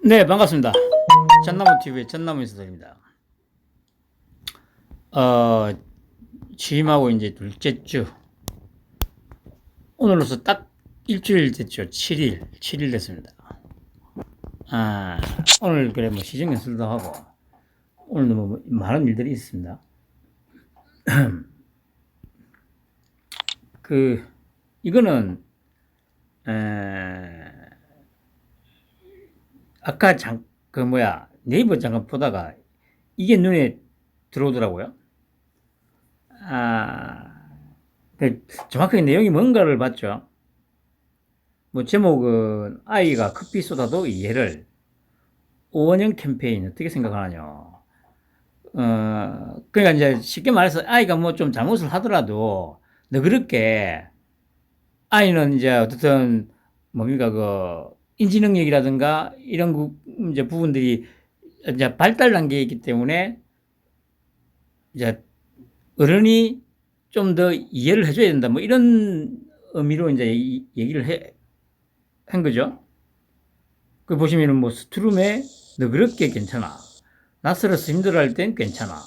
네, 반갑습니다. 전나무TV의 전나무 인사드립니다. 어, 취임하고 이제 둘째 주. 오늘로서 딱 일주일 됐죠. 7일 됐습니다. 아, 오늘 그래 뭐 시정 연설도 하고, 오늘도 뭐 많은 일들이 있습니다. 이거는, 에, 아까 네이버 잠깐 보다가 이게 눈에 들어오더라고요. 정확하게 내용이 뭔가를 봤죠. 뭐 제목은 아이가 커피 쏟아도 이해를 5원형 캠페인 어떻게 생각하느냐. 그러니까 이제 쉽게 말해서 아이가 뭐 좀 잘못을 하더라도 너그럽게 아이는 이제 어떻든 뭡니까 인지 능력이라든가 이런 이제 부분들이 이제 발달 단계에 있기 때문에 이제 어른이 좀 더 이해를 해줘야 된다. 뭐 이런 의미로 이제 얘기를 한 거죠. 그 보시면은 뭐 스트룸에 너그럽게 괜찮아. 낯설어서 힘들어할 땐 괜찮아.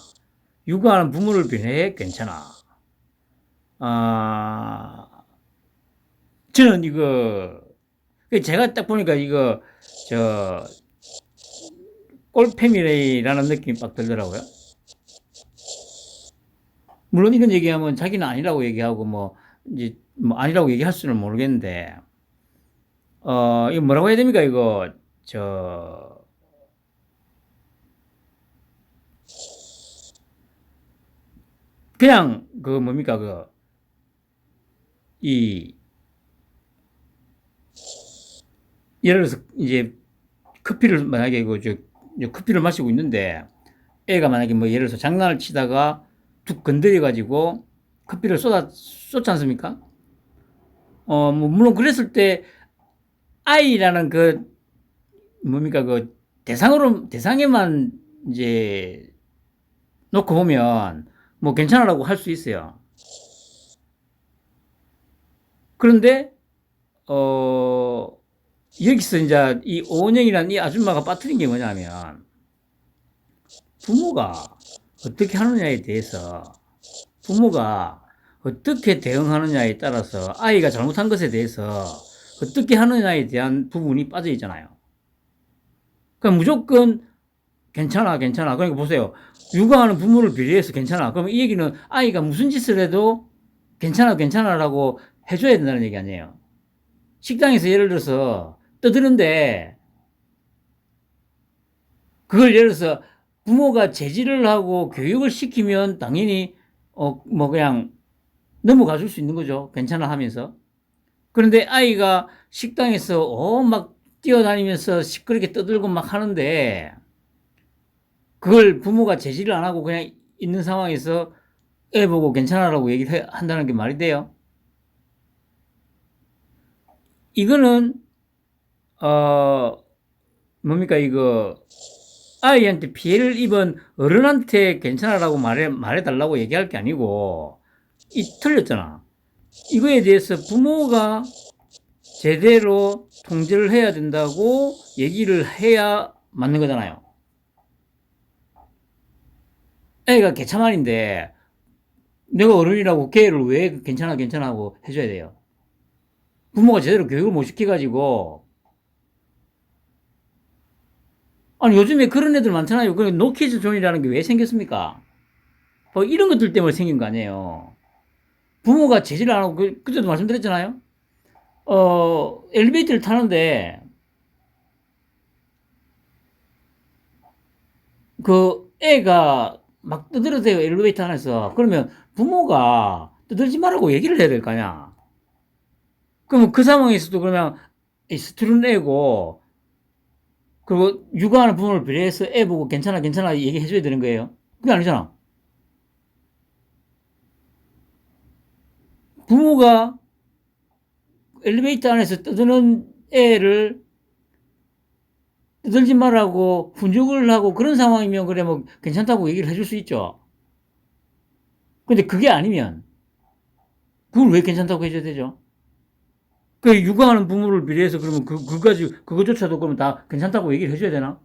육아하는 부모를 변해 괜찮아. 아, 저는 제가 딱 보니까 저, 꼴패미레이라는 느낌이 빡 들더라고요. 물론 이런 얘기하면 자기는 아니라고 얘기하고 이제, 아니라고 얘기할 수는 모르겠는데, 이거 뭐라고 해야 됩니까? 그냥, 뭡니까? 이, 예를 들어서 이제 커피를 만약에 커피를 마시고 있는데 애가 만약에 뭐 예를 들어서 장난을 치다가 툭 건드려 가지고 커피를 쏟지 않습니까? 뭐 물론 그랬을 때 아이라는 뭡니까 대상에만 이제 놓고 보면 뭐 괜찮아라고 할 수 있어요. 그런데 어 여기서 이제 이 오은영이라는 이 아줌마가 빠뜨린 게 뭐냐면 부모가 어떻게 하느냐에 대해서 부모가 어떻게 대응하느냐에 따라서 아이가 잘못한 것에 대해서 어떻게 하느냐에 대한 부분이 빠져 있잖아요. 그러니까 무조건 괜찮아, 괜찮아. 그러니까 보세요. 육아하는 부모를 비례해서 괜찮아. 그러면 이 얘기는 아이가 무슨 짓을 해도 괜찮아, 괜찮아라고 해줘야 된다는 얘기 아니에요. 식당에서 예를 들어서 떠드는데 그걸 예를 들어서 부모가 제지를 하고 교육을 시키면 당연히 뭐 그냥 넘어가 줄 수 있는 거죠. 괜찮아 하면서. 그런데 아이가 식당에서 막 뛰어다니면서 시끄럽게 떠들고 막 하는데 그걸 부모가 제지를 안 하고 그냥 있는 상황에서 애 보고 괜찮아라고 얘기를 한다는 게 말이 돼요? 이거는 어 뭡니까 아이한테 피해를 입은 어른한테 괜찮아라고 말해달라고 얘기할 게 아니고 틀렸잖아. 이거에 대해서 부모가 제대로 통제를 해야 된다고 얘기를 해야 맞는 거잖아요. 애가 개차만인데 내가 어른이라고 걔를 왜 괜찮아 괜찮아 하고 해줘야 돼요. 부모가 제대로 교육을 못 시켜가지고 아니 요즘에 그런 애들 많잖아요. 그 노키즈 존이라는 게 왜 생겼습니까? 뭐 이런 것들 때문에 생긴 거 아니에요. 부모가 제지를 안 하고 그때도 말씀드렸잖아요. 엘리베이터를 타는데 애가 막 떠들어대요 엘리베이터 안에서. 그러면 부모가 떠들지 말라고 얘기를 해야 될 거 아니야. 그러면 그 상황에서도 그러면 스트를 내고 그리고 육아하는 부모를 비례해서 애 보고 괜찮아 괜찮아 얘기해줘야 되는 거예요. 그게 아니잖아. 부모가 엘리베이터 안에서 떠드는 애를 떠들지 말라고 훈육을 하고 그런 상황이면 그래 뭐 괜찮다고 얘기를 해줄 수 있죠. 근데 그게 아니면 그걸 왜 괜찮다고 해줘야 되죠? 그 육아하는 부모를 비례해서 그러면 그거조차도 그러면 다 괜찮다고 얘기를 해줘야 되나?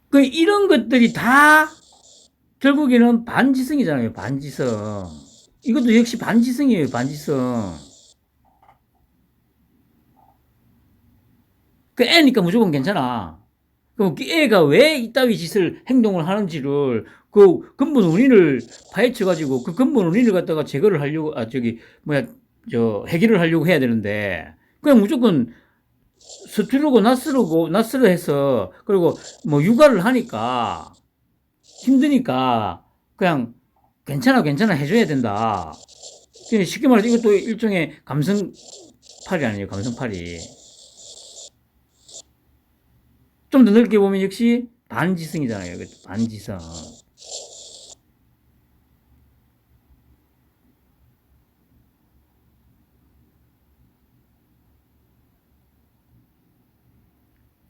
그 이런 것들이 다 결국에는 반지성이잖아요. 반지성. 이것도 역시 반지성이에요. 반지성. 그 애니까 무조건 괜찮아. 그럼 그 애가 왜 이따위 짓을 행동을 하는지를 그 근본 원인을 파헤쳐 가지고 그 근본 원인을 갖다가 제거를 하려고 저기 뭐야 저 해결을 하려고 해야 되는데 그냥 무조건 서투르고 낯설어 해서 그리고 뭐 육아를 하니까 힘드니까 그냥 괜찮아 괜찮아 해줘야 된다. 쉽게 말해서 이것도 일종의 감성팔이 아니에요. 감성팔이. 좀 더 넓게 보면 역시 반지성이잖아요. 반지성.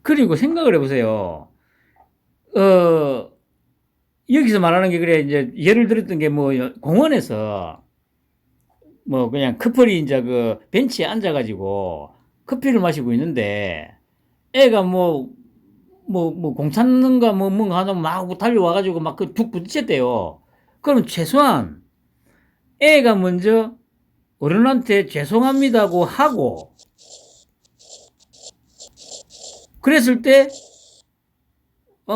그리고 생각을 해보세요. 어, 여기서 말하는 게 그래, 이제 예를 들었던 게 뭐 공원에서 뭐 그냥 커플이 이제 그 벤치에 앉아가지고 커피를 마시고 있는데 애가 공 찾는가 뭔가 하다 막 달려와가지고 막 그 툭 부딪혔대요. 그럼 최소한 애가 먼저 어른한테 죄송합니다고 하고 그랬을 때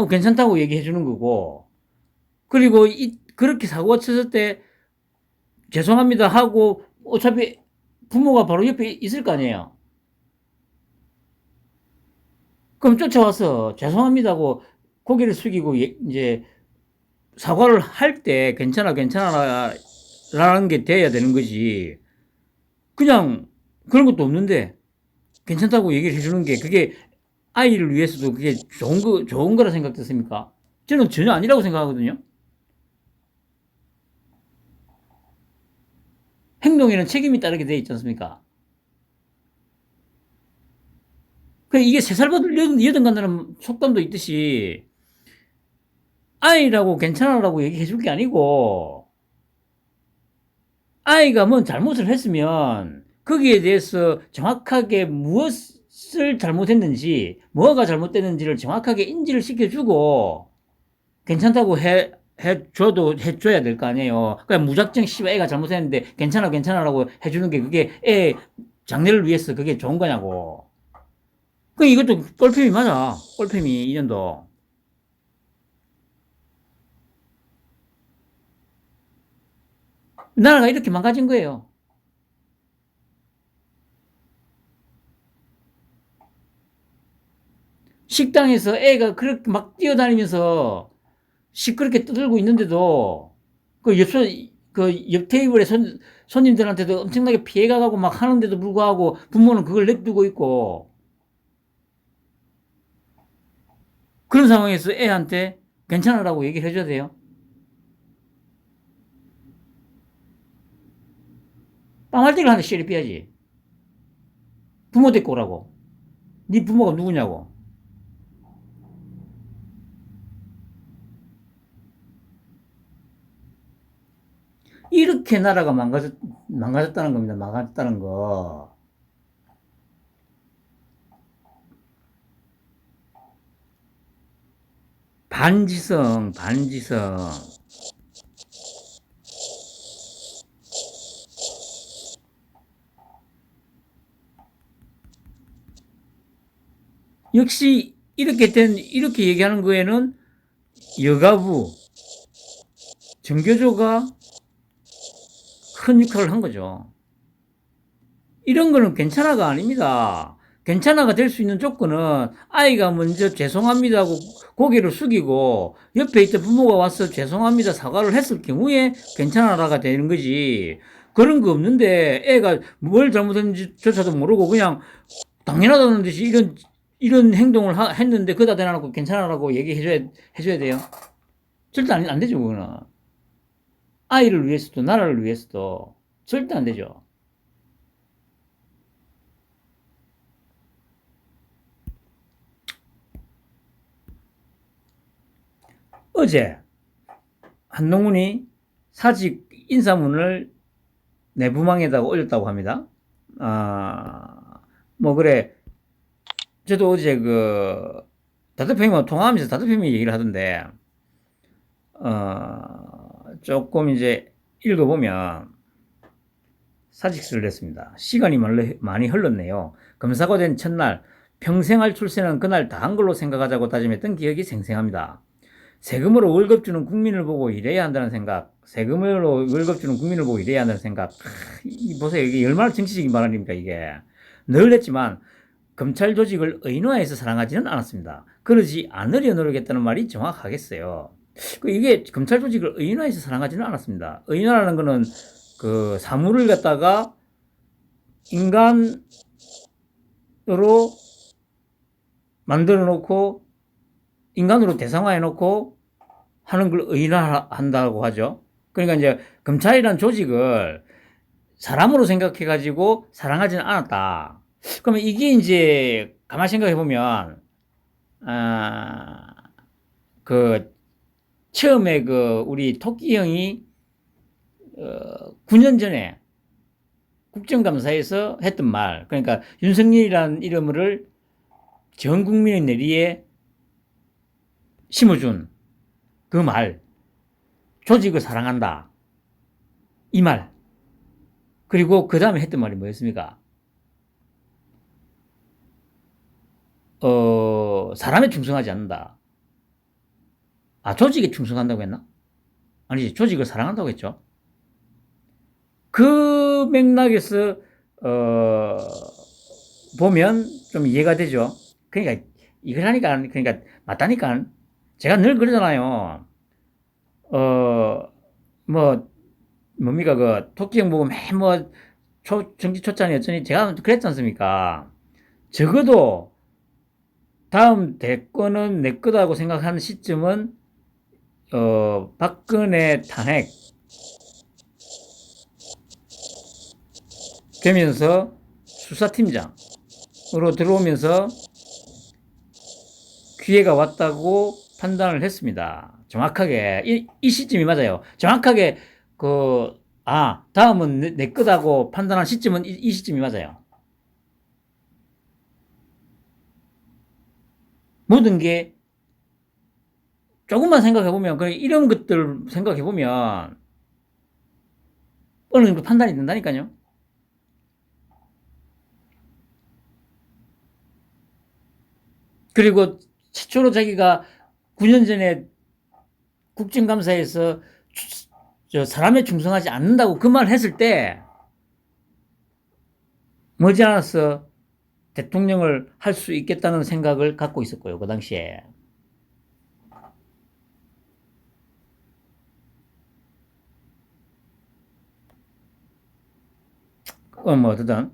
괜찮다고 얘기해 주는 거고 그리고 그렇게 사고가 쳤을 때 죄송합니다 하고 어차피 부모가 바로 옆에 있을 거 아니에요. 그럼 쫓아와서 죄송합니다고 고개를 숙이고 이제 사과를 할 때 괜찮아 괜찮아 라는 게 돼야 되는 거지. 그냥 그런 것도 없는데 괜찮다고 얘기를 해주는 게 그게 아이를 위해서도 그게 좋은 거라 생각됐습니까? 저는 전혀 아니라고 생각하거든요. 행동에는 책임이 따르게 돼 있지 않습니까? 그 이게 세 살부터 여든 간다는 속담도 있듯이 아이라고 괜찮아라고 얘기해 줄 게 아니고 아이가 뭔 잘못을 했으면 거기에 대해서 정확하게 무엇을 잘못했는지 뭐가 잘못됐는지를 정확하게 인지를 시켜주고 괜찮다고 해줘도 해줘야 될 거 아니에요. 그냥 무작정 씨발 애가 잘못했는데 괜찮아 괜찮아라고 해주는 게 그게 애 장래를 위해서 그게 좋은 거냐고. 그 이것도 꼴팸이 맞아. 꼴팸이 이년도. 나라가 이렇게 망가진 거예요. 식당에서 애가 그렇게 막 뛰어다니면서 시끄럽게 떠들고 있는데도 그 옆 테이블에 손님들한테도 엄청나게 피해가 가고 막 하는데도 불구하고 부모는 그걸 냅두고 있고 그런 상황에서 애한테 괜찮으라고 얘기를 해줘야 돼요. 빵할때를 하는데 씨를 삐야지. 부모 데리고 오라고. 네 부모가 누구냐고. 이렇게 나라가 망가졌다는 겁니다. 망가졌다는 거. 반지성, 반지성. 역시 이렇게 얘기하는 거에는 여가부, 정교조가 큰 역할을 한 거죠. 이런 거는 괜찮아가 아닙니다. 괜찮아가 될 수 있는 조건은 아이가 먼저 죄송합니다 하고 고개를 숙이고 옆에 있던 부모가 와서 죄송합니다 사과를 했을 경우에 괜찮아라가 되는 거지. 그런 거 없는데 애가 뭘 잘못했는지조차도 모르고 그냥 당연하다는 듯이 이런 행동을 했는데 그다 대놔놓고 괜찮아라고 해줘야 돼요. 절대 안 되죠, 그거는. 아이를 위해서도 나라를 위해서도 절대 안 되죠. 어제 한동훈이 사직 인사문을 내부망에다가 올렸다고 합니다. 뭐 그래, 저도 어제 그 다트페이만 통화하면서 다트페이만 얘기를 하던데, 조금 이제 읽어보면 사직서를 냈습니다. 시간이 많이 흘렀네요. 검사가 된 첫날 평생 할 출세는 그날 다 한 걸로 생각하자고 다짐했던 기억이 생생합니다. 세금으로 월급 주는 국민을 보고 일해야 한다는 생각, 세금으로 월급 주는 국민을 보고 일해야 한다는 생각. 보세요. 이게 얼마나 정치적인 발언입니까, 이게. 늘 했지만 검찰 조직을 의인화해서 사랑하지는 않았습니다. 그러지 않으려 노력했다는 말이 정확하겠어요. 이게 검찰 조직을 의인화해서 사랑하지는 않았습니다. 의인화라는 거는 그 사물을 갖다가 인간으로 만들어 놓고 인간으로 대상화해 놓고 하는 걸 의인화한다고 하죠. 그러니까 이제 검찰이란 조직을 사람으로 생각해 가지고 사랑하지는 않았다. 그러면 이게 이제 가만히 생각해 보면 그 처음에 그 우리 토끼 형이 9년 전에 국정감사에서 했던 말, 그러니까 윤석열이라는 이름을 전 국민의 뇌리에 심어준 그 말, 조직을 사랑한다, 이 말. 그리고 그 다음에 했던 말이 뭐였습니까? 사람에 충성하지 않는다. 조직에 충성한다고 했나? 아니지, 조직을 사랑한다고 했죠. 그 맥락에서 보면 좀 이해가 되죠. 그러니까 이걸 하니까, 그러니까 맞다니까. 제가 늘 그러잖아요. 뭡니까, 그 토끼 형 보고 맨 정치 초짜니 어쩌니 제가 그랬지 않습니까? 적어도 다음 대권은 내 거다고 생각하는 시점은 박근혜 탄핵 되면서 수사팀장으로 들어오면서 기회가 왔다고 판단을 했습니다. 정확하게 이 시점이 맞아요. 정확하게 다음은 내 거다고 판단한 시점은 이 시점이 맞아요. 모든 게 조금만 생각해보면, 이런 것들 생각해보면 어느 정도 판단이 된다니까요. 그리고 최초로 자기가 9년 전에 국정감사에서 사람에 충성하지 않는다고 그 말을 했을 때 머지않아서 대통령을 할 수 있겠다는 생각을 갖고 있었고요, 그 당시에. 어쨌든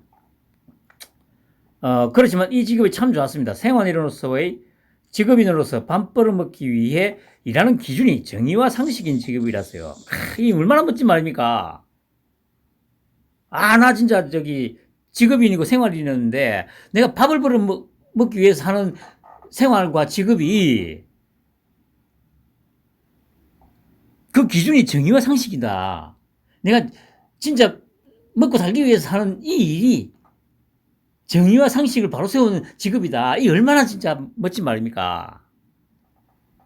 그렇지만 이 직업이 참 좋았습니다. 생활인으로서의 직업인으로서 밥 벌어먹기 위해 일하는 기준이 정의와 상식인 직업이라서요. 이 얼마나 멋진 말입니까? 나 진짜 직업인이고 생활인이었는데 내가 밥을 벌어먹기 위해서 하는 생활과 직업이 그 기준이 정의와 상식이다. 내가 진짜 먹고 살기 위해서 하는 이 일이 정의와 상식을 바로 세우는 직업이다. 이 얼마나 진짜 멋진 말입니까?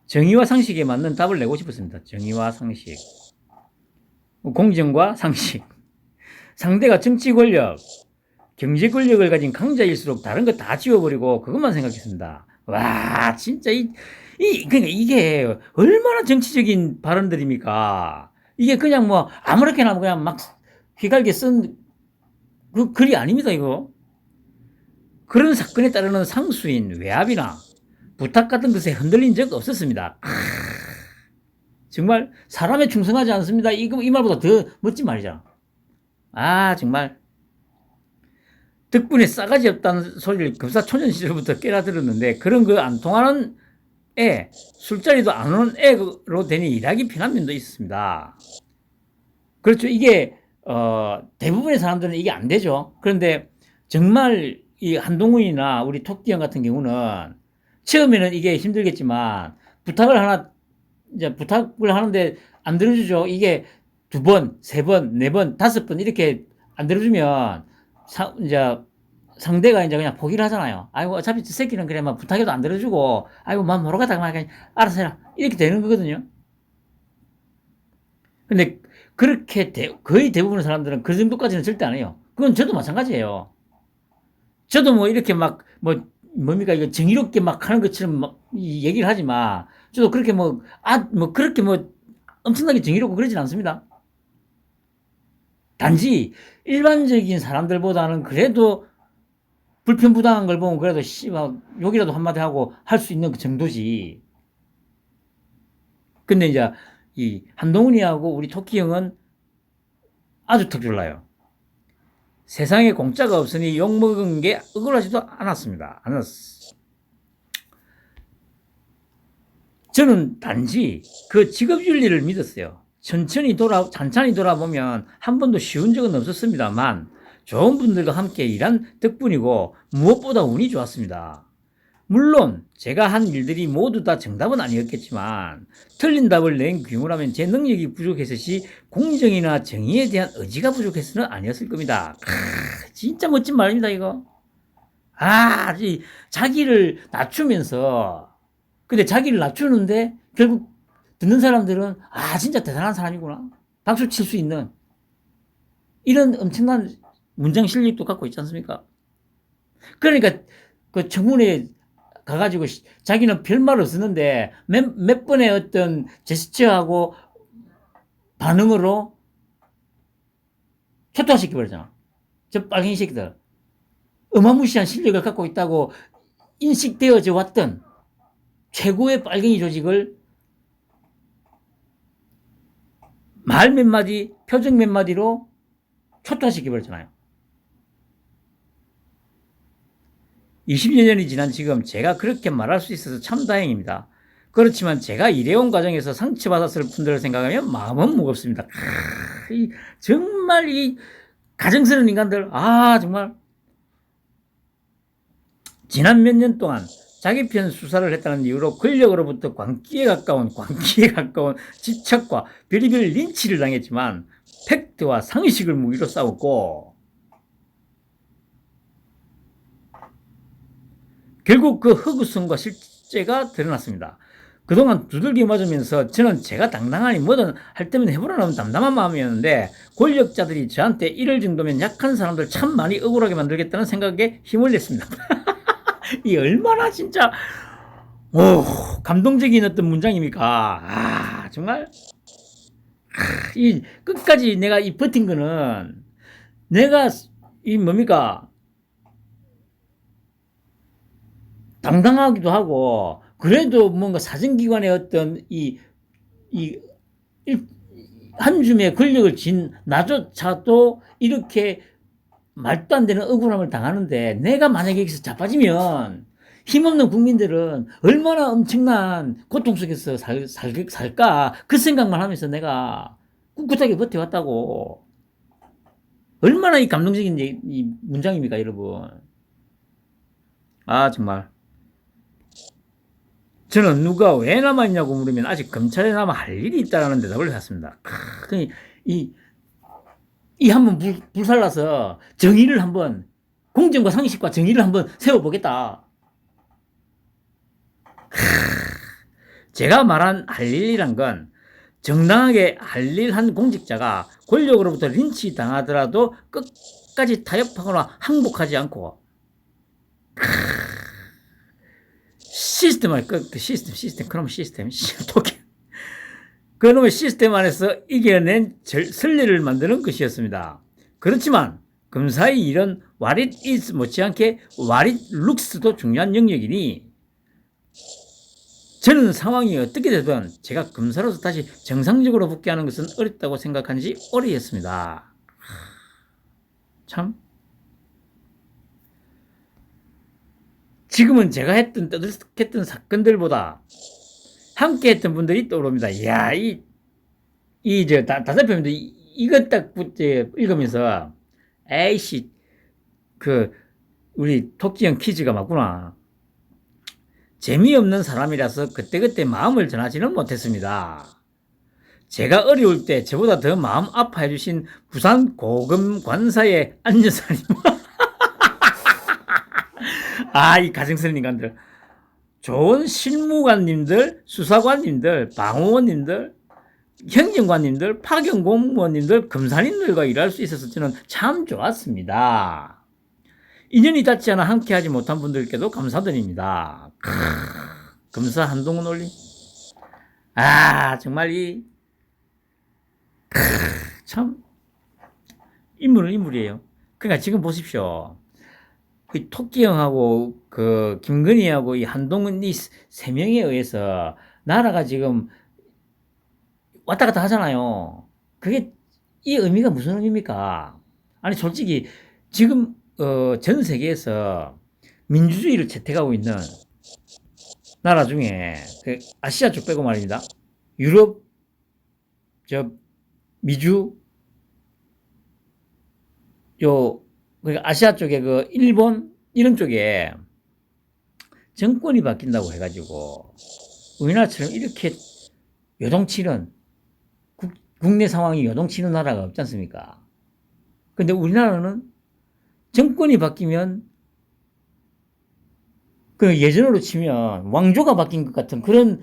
정의와 상식에 맞는 답을 내고 싶었습니다. 정의와 상식. 공정과 상식. 상대가 정치 권력, 경제 권력을 가진 강자일수록 다른 거 다 지워버리고 그것만 생각했습니다. 와, 진짜 그러니까 이게 얼마나 정치적인 발언들입니까? 이게 그냥 뭐 아무렇게나 그냥 막 휘갈게 쓴 그 글이 아닙니다, 이거. 그런 사건에 따르는 상수인 외압이나 부탁 같은 것에 흔들린 적 없었습니다. 정말 사람에 충성하지 않습니다. 이 말보다 더 멋진 말이잖아. 정말 덕분에 싸가지 없다는 소리를 검사초년 시절부터 깨달들었는데 그런 거 안 통하는 애, 술자리도 안 오는 애로 되니 일하기 편한 면도 있었습니다. 그렇죠. 이게 대부분의 사람들은 이게 안 되죠. 그런데 정말 이 한동훈이나 우리 토끼 형 같은 경우는 처음에는 이게 힘들겠지만 부탁을 하나 이제 부탁을 하는데 안 들어주죠. 이게 2번, 3번, 4번, 5번 이렇게 안 들어주면 이제 상대가 이제 그냥 포기를 하잖아요. 아이고, 어차피 저 새끼는 그래, 막 부탁해도 안 들어주고, 아이고, 맘 모르겠다, 그냥 알아서 해라. 이렇게 되는 거거든요. 근데 그렇게 거의 대부분의 사람들은 그 정도까지는 절대 안 해요. 그건 저도 마찬가지예요. 저도 뭐 이렇게 막, 뭡니까, 이거 정의롭게 막 하는 것처럼 막 얘기를 하지만, 저도 그렇게 그렇게 엄청나게 정의롭고 그러진 않습니다. 단지 일반적인 사람들보다는 그래도 불편부당한 걸 보면 그래도 막 욕이라도 한마디 하고 할 수 있는 그 정도지. 근데 이제 이 한동훈이하고 우리 토끼 형은 아주 특별해요. 세상에 공짜가 없으니 욕먹은 게 억울하지도 않았습니다. 저는 단지 그 직업윤리를 믿었어요. 찬찬히 돌아보면 한 번도 쉬운 적은 없었습니다만 좋은 분들과 함께 일한 덕분이고 무엇보다 운이 좋았습니다. 물론 제가 한 일들이 모두 다 정답은 아니었겠지만 틀린 답을 낸 경우라면 제 능력이 부족해서지 공정이나 정의에 대한 의지가 부족해서는 아니었을 겁니다. 진짜 멋진 말입니다, 이거. 자기를 낮추면서, 근데 자기를 낮추는데 결국 듣는 사람들은 진짜 대단한 사람이구나. 박수 칠 수 있는 이런 엄청난 문장 실력도 갖고 있지 않습니까? 그러니까 그 청문회 가가지고 자기는 별말 없었는데 몇 번의 어떤 제스처하고 반응으로 초토화시켜버리잖아. 저 빨갱이 새끼들. 어마무시한 실력을 갖고 있다고 인식되어져 왔던 최고의 빨갱이 조직을 말 몇 마디, 표정 몇 마디로 초토화시켜버렸잖아요. 20여 년이 지난 지금 제가 그렇게 말할 수 있어서 참 다행입니다. 그렇지만 제가 일해온 과정에서 상처받았을 분들을 생각하면 마음은 무겁습니다. 정말 이 가정스러운 인간들, 정말 지난 몇 년 동안 자기 편 수사를 했다는 이유로 권력으로부터 광기에 가까운 집착과 별의별 린치를 당했지만 팩트와 상식을 무기로 싸웠고 결국 그 허구성과 실제가 드러났습니다. 그동안 두들겨 맞으면서 저는 제가 당당하니 뭐든 할 때면 해보라는 담담한 마음이었는데 권력자들이 저한테 이럴 정도면 약한 사람들 참 많이 억울하게 만들겠다는 생각에 힘을 냈습니다. 이 얼마나 진짜 감동적인 어떤 문장입니까? 정말 이 끝까지 내가 이 버틴 거는 내가 이 뭡니까 당당하기도 하고 그래도 뭔가 사정기관의 어떤 한 줌의 권력을 쥔 나조차도 이렇게 말도 안 되는 억울함을 당하는데 내가 만약에 여기서 자빠지면 힘없는 국민들은 얼마나 엄청난 고통 속에서 살까 그 생각만 하면서 내가 꿋꿋하게 버텨왔다고. 얼마나 이 감동적인 이 문장입니까, 여러분. 정말. 저는 누가 왜 남아있냐고 물으면 아직 검찰에 남아 할 일이 있다라는 대답을 했습니다. 이 한번 불살라서 정의를 한번 공정과 상식과 정의를 한번 세워보겠다. 제가 말한 할 일이란 건 정당하게 할 일 한 공직자가 권력으로부터 린치 당하더라도 끝까지 타협하거나 항복하지 않고 그놈의 시스템 그놈의 시스템 안에서 이겨낸 선례를 만드는 것이었습니다. 그렇지만 검사의 일은 what it is 못지않게 what it looks도 중요한 영역이니 저는 상황이 어떻게 되든 제가 검사로서 다시 정상적으로 복귀하는 것은 어렵다고 생각한 지 오래였습니다. 참 지금은 제가 떠들썩했던 사건들보다 함께 했던 분들이 떠오릅니다. 이야, 다사표입니다. 이거 딱 읽으면서, 에이씨, 우리 토끼형 퀴즈가 맞구나. 재미없는 사람이라서 그때그때 마음을 전하지는 못했습니다. 제가 어려울 때 저보다 더 마음 아파해 주신 부산 고금 관사의 안여사님. 아, 이 가정스러운 인간들. 좋은 실무관님들, 수사관님들, 방어원님들, 행정관님들, 파견공무원님들, 검사님들과 일할 수 있어서 저는 참 좋았습니다. 인연이 닿지 않아 함께하지 못한 분들께도 감사드립니다. 검사 한동훈 올림. 아, 정말 참 인물은 인물이에요. 그러니까 지금 보십시오. 이 토끼 형하고 그 김건희하고 이 한동훈 이 세 명에 의해서 나라가 지금 왔다 갔다 하잖아요. 그게 이 의미가 무슨 의미입니까? 아니 솔직히 지금 전 세계에서 민주주의를 채택하고 있는 나라 중에 그 아시아 쪽 빼고 말입니다. 유럽, 미주, 그러니까 아시아 쪽에 그 일본 이런 쪽에 정권이 바뀐다고 해가지고 우리나라처럼 이렇게 요동치는 국내 상황이 요동치는 나라가 없지 않습니까? 근데 우리나라는 정권이 바뀌면 그 예전으로 치면 왕조가 바뀐 것 같은 그런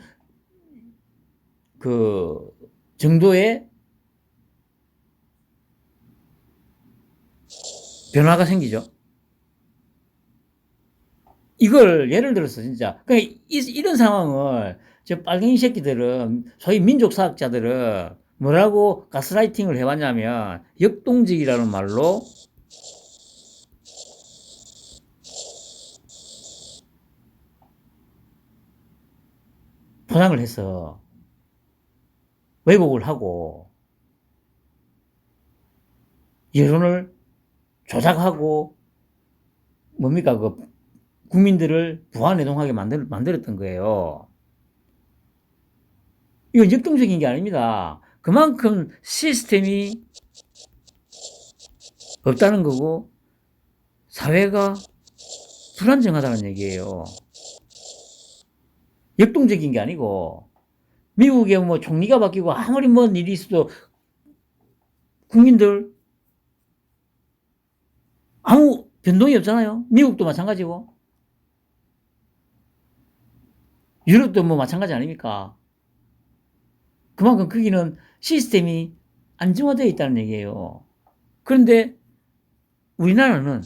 그 정도의 변화가 생기죠. 이걸 예를 들어서 진짜 이런 상황을 저 빨갱이 새끼들은 소위 민족사학자들은 뭐라고 가스라이팅을 해왔냐면 역동적이라는 말로 포장을 해서 왜곡을 하고 여론을 조작하고 뭡니까 그 국민들을 부안해동하게 만들었던 거예요. 이건 역동적인 게 아닙니다. 그만큼 시스템이 없다는 거고 사회가 불안정하다는 얘기예요. 역동적인 게 아니고 미국에 뭐 총리가 바뀌고 아무리 뭔 일이 있어도 국민들 아무 변동이 없잖아요. 미국도 마찬가지고 유럽도 뭐 마찬가지 아닙니까? 그만큼 거기는 시스템이 안정화되어 있다는 얘기예요. 그런데 우리나라는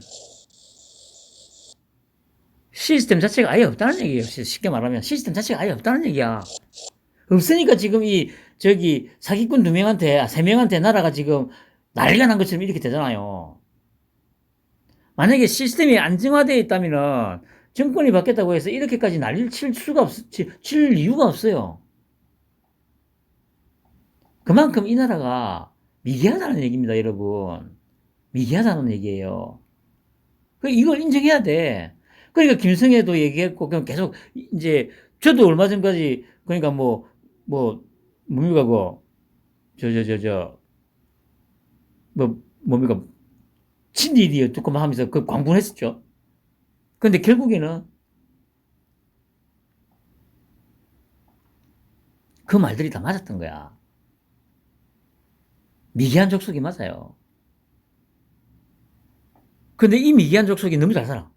시스템 자체가 아예 없다는 얘기예요. 쉽게 말하면 시스템 자체가 아예 없다는 얘기야. 없으니까 지금 사기꾼 2명한테, 3명한테 나라가 지금 난리가 난 것처럼 이렇게 되잖아요. 만약에 시스템이 안정화되어 있다면은 정권이 바뀌었다고 해서 이렇게까지 난리를 칠 이유가 없어요. 그만큼 이 나라가 미개하다는 얘기입니다, 여러분. 미개하다는 얘기예요. 이걸 인정해야 돼. 그러니까 김성애도 얘기했고, 그냥 계속, 이제, 저도 얼마 전까지, 그러니까 뭡니까, 뭡니까, 친일이요, 듣고 하면서 그 광분했었죠. 근데 결국에는 그 말들이 다 맞았던 거야. 미개한 족속이 맞아요. 근데 이 미개한 족속이 너무 잘 살아.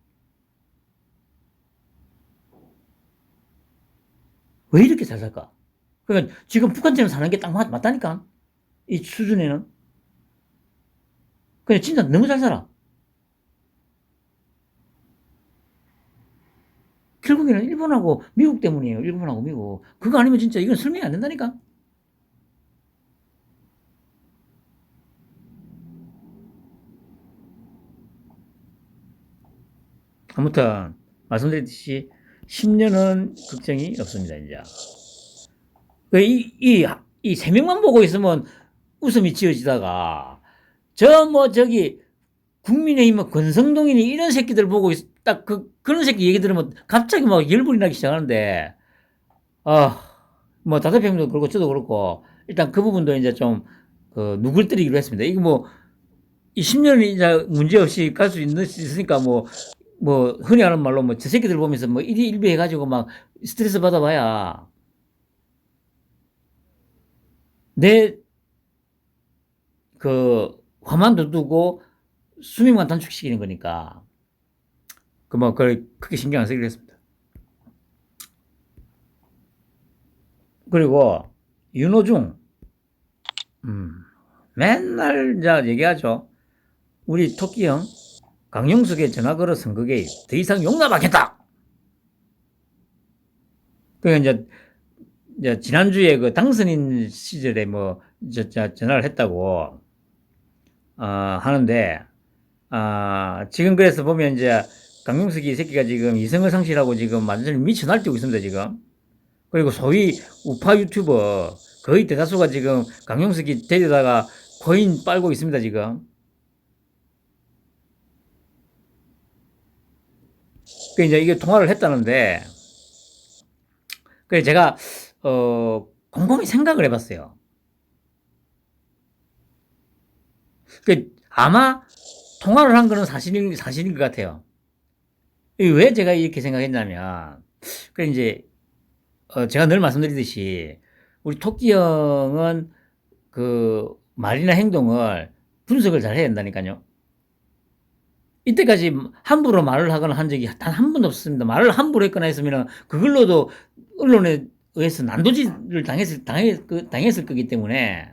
왜 이렇게 잘 살까? 그러니까 지금 북한처럼 사는 게 딱 맞다니까. 이 수준에는. 그냥 진짜 너무 잘 살아. 결국에는 일본하고 미국 때문이에요. 일본하고 미국. 그거 아니면 진짜 이건 설명이 안 된다니까. 아무튼 말씀드렸듯이 10년은 걱정이 없습니다. 이제 이 세 명만 보고 있으면 웃음이 지어지다가 저기 국민의힘 권성동이니 이런 새끼들 보고 딱 그런 새끼 얘기 들으면 갑자기 막 열불이 나기 시작하는데 뭐 다대표님도 그렇고 저도 그렇고 일단 그 부분도 이제 좀 누굴 때리기로 했습니다. 이거 이 10년이 이제 문제 없이 갈 수 있으니까 뭐 흔히 하는 말로 뭐 저 새끼들 보면서 뭐 일희일비 해가지고 막 스트레스 받아봐야 내 그 화만 더 두고 수명만 단축시키는 거니까 그 뭐 그걸 크게 신경 안 쓰기로 했습니다. 그리고 윤호중 맨날 이제 얘기하죠. 우리 토끼 형 강용석의 전화 걸어 선거 개입 더 이상 용납하겠다. 그 이제 지난주에 그 당선인 시절에 뭐 전화를 했다고 하는데 지금 그래서 보면 이제 강용석이 이 새끼가 지금 이성을 상실하고 지금 완전히 미쳐 날뛰고 있습니다 지금. 그리고 소위 우파 유튜버 거의 대다수가 지금 강용석이 데려다가 코인 빨고 있습니다 지금. 그 이제 이게 통화를 했다는데, 그래서 제가 곰곰이 생각을 해봤어요. 그 아마 통화를 한 거는 사실인 것 같아요. 왜 제가 이렇게 생각했냐면, 그 이제 제가 늘 말씀드리듯이 우리 토끼 형은 그 말이나 행동을 분석을 잘 해야 된다니까요. 이때까지 함부로 말을 하거나 한 적이 단 한 번도 없습니다. 말을 함부로 했거나 했으면 그걸로도 언론에 의해서 난도질을 당했을 거기 때문에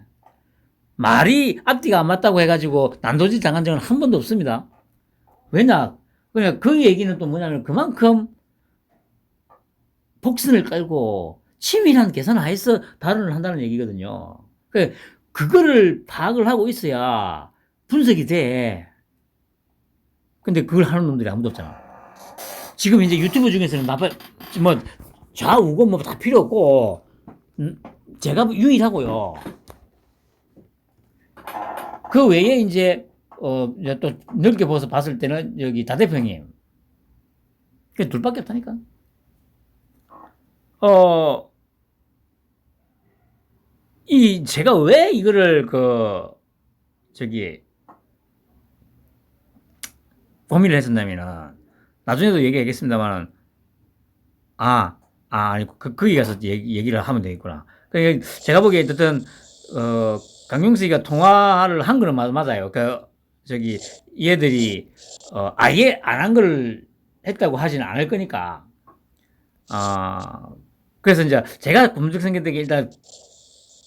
말이 앞뒤가 안 맞다고 해가지고 난도질 당한 적은 한 번도 없습니다. 왜냐? 그냥 그 얘기는 또 뭐냐면 그만큼 복선을 깔고 치밀한 계산 하에서 발언을 한다는 얘기거든요. 그거를 파악을 하고 있어야 분석이 돼. 근데 그걸 하는 놈들이 아무도 없잖아. 지금 이제 유튜브 중에서는 뭐 좌우고 뭐 다 필요 없고 제가 유일하고요. 그 외에 이제 또 넓게 봤을 때는 여기 다 대표님 그 둘밖에 없다니까. 제가 왜 이거를 고민을 했었냐면은 나중에도 얘기하겠습니다만은 아니 거기 가서 얘기를 하면 되겠구나. 그러니까 제가 보기에 어쨌든 강용석이가 통화를 한 거는 맞아요. 얘들이 아예 안 한 걸 했다고 하지는 않을 거니까. 그래서 이제 제가 검증 생겼던 게 일단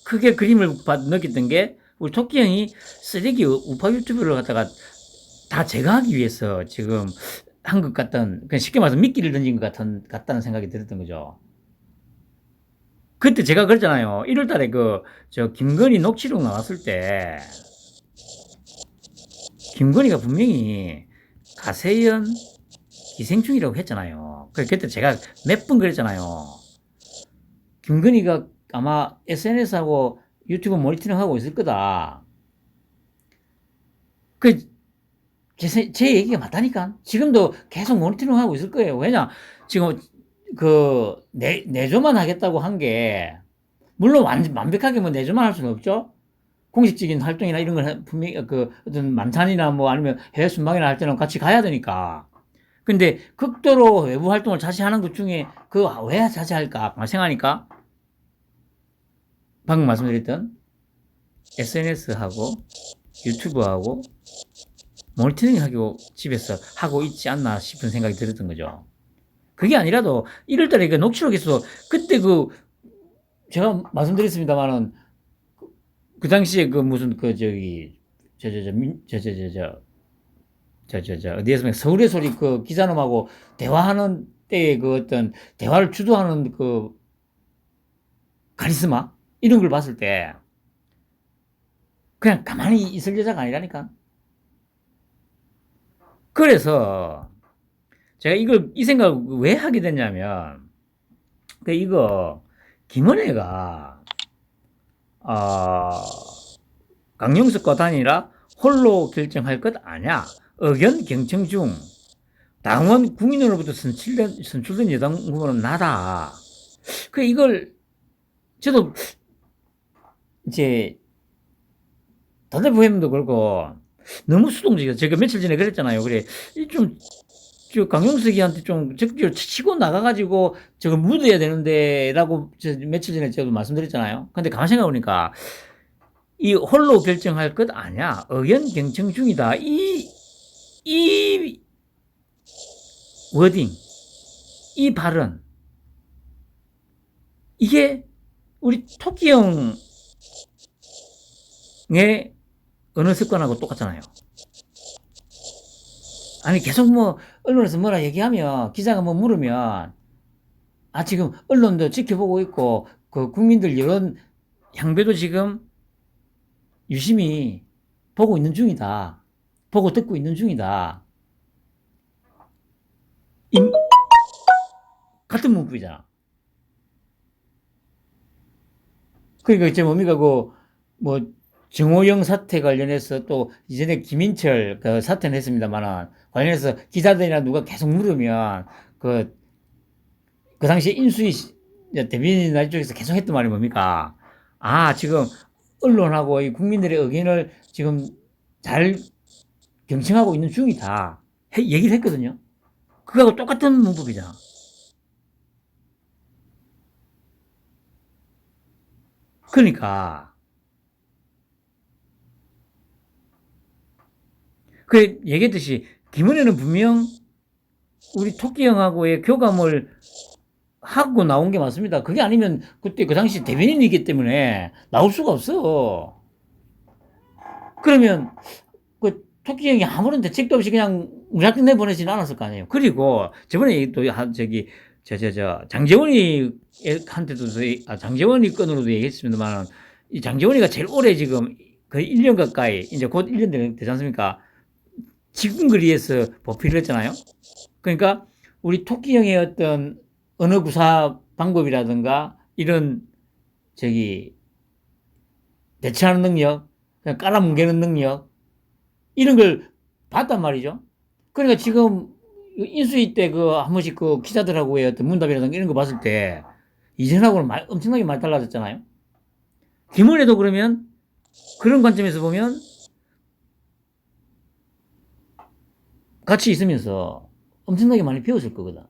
크게 그림을 느꼈던 게 우리 토끼 형이 쓰레기 우파 유튜브를 갖다가 다 제거하기 위해서 지금 한 것 같던, 그냥 쉽게 말해서 미끼를 던진 것 같다는 생각이 들었던 거죠. 그때 제가 그랬잖아요. 1월 달에 김건희 녹취록 나왔을 때, 김건희가 분명히 가세연 기생충이라고 했잖아요. 그때 제가 몇 번 그랬잖아요. 김건희가 아마 SNS하고 유튜브 모니터링 하고 있을 거다. 제 얘기가 맞다니까. 지금도 계속 모니터링 하고 있을 거예요. 왜냐, 지금 내조만 하겠다고 한 게, 물론 완벽하게 뭐 내조만 할 수는 없죠. 공식적인 활동이나 이런 걸 분명히 어떤 만찬이나 뭐 아니면 해외 순방이나 할 때는 같이 가야 되니까. 근데 극도로 외부 활동을 자제하는 것 중에 왜 자제할까 생각하니까 방금 말씀드렸던 SNS하고 유튜브하고 모니터링 하고 집에서 하고 있지 않나 싶은 생각이 들었던 거죠. 그게 아니라도 1월 달에 녹취록에서 그때 제가 말씀드렸습니다만은 그 당시에 무슨 어디에서 서울의 소리 기자놈하고 대화하는 때의 어떤 대화를 주도하는 카리스마 이런 걸 봤을 때 그냥 가만히 있을 여자가 아니라니까. 그래서 제가 이 생각을 왜 하게 됐냐면 김은혜가 강용석과 단일화 홀로 결정할 것 아냐. 의견 경청 중 당원 국민으로부터 선출된 여당 후보는 나다. 이걸 저도 이제 다대표 회원도 그렇고 너무 수동적이다. 제가 며칠 전에 그랬잖아요. 그래 좀 저 강용석이한테 좀 적극적으로 치고 나가가지고 저걸 묻어야 되는데라고 저 며칠 전에 제가 말씀드렸잖아요. 근데 가만 생각해보니까 이 홀로 결정할 것 아니야. 의견 경청 중이다. 이 워딩, 이 발언, 이게 우리 토끼 형의 언어 습관하고 똑같잖아요. 아니, 계속 뭐, 언론에서 뭐라 얘기하면, 기자가 뭐 물으면, 아, 지금 언론도 지켜보고 있고, 그 국민들 여론 향배도 지금 유심히 보고 있는 중이다. 보고 듣고 있는 중이다. 같은 문법이잖아. 그러니까 이제 뭡니까, 뭐, 정호영 사태 관련해서 또 이전에 김인철 그 사태는 했습니다만은 관련해서 기자들이나 누가 계속 물으면 그 당시에 인수위 대변인 쪽에서 계속 했던 말이 뭡니까? 아, 지금 언론하고 이 국민들의 의견을 지금 잘 경청하고 있는 중이다. 얘기를 했거든요. 그거하고 똑같은 문법이잖아. 그러니까 그 얘기했듯이 김은혜는 분명 우리 토끼 형하고의 교감을 하고 나온 게 맞습니다. 그게 아니면 그때 그 당시 대변인이기 때문에 나올 수가 없어. 그러면 그 토끼 형이 아무런 대책도 없이 그냥 무작정 내보내지는 않았을 거 아니에요. 그리고 저번에 또 저기 장재원이 한테도 장재원이 건으로도 얘기했습니다만 이 장재원이가 제일 오래 지금 거의 1년 가까이 이제 곧 1년 되지 않습니까? 지금 거리에서 보필을 했잖아요. 그러니까 우리 토끼 형의 어떤 언어 구사 방법이라든가 이런 저기 대처하는 능력, 그냥 깔아뭉개는 능력 이런 걸 봤단 말이죠. 그러니까 지금 인수위 때 그 한 번씩 그 기자들하고의 어떤 문답이라든가 이런 거 봤을 때 이전하고는 엄청나게 많이 달라졌잖아요. 김은혜도 그러면 그런 관점에서 보면 같이 있으면서 엄청나게 많이 배웠을 거거든.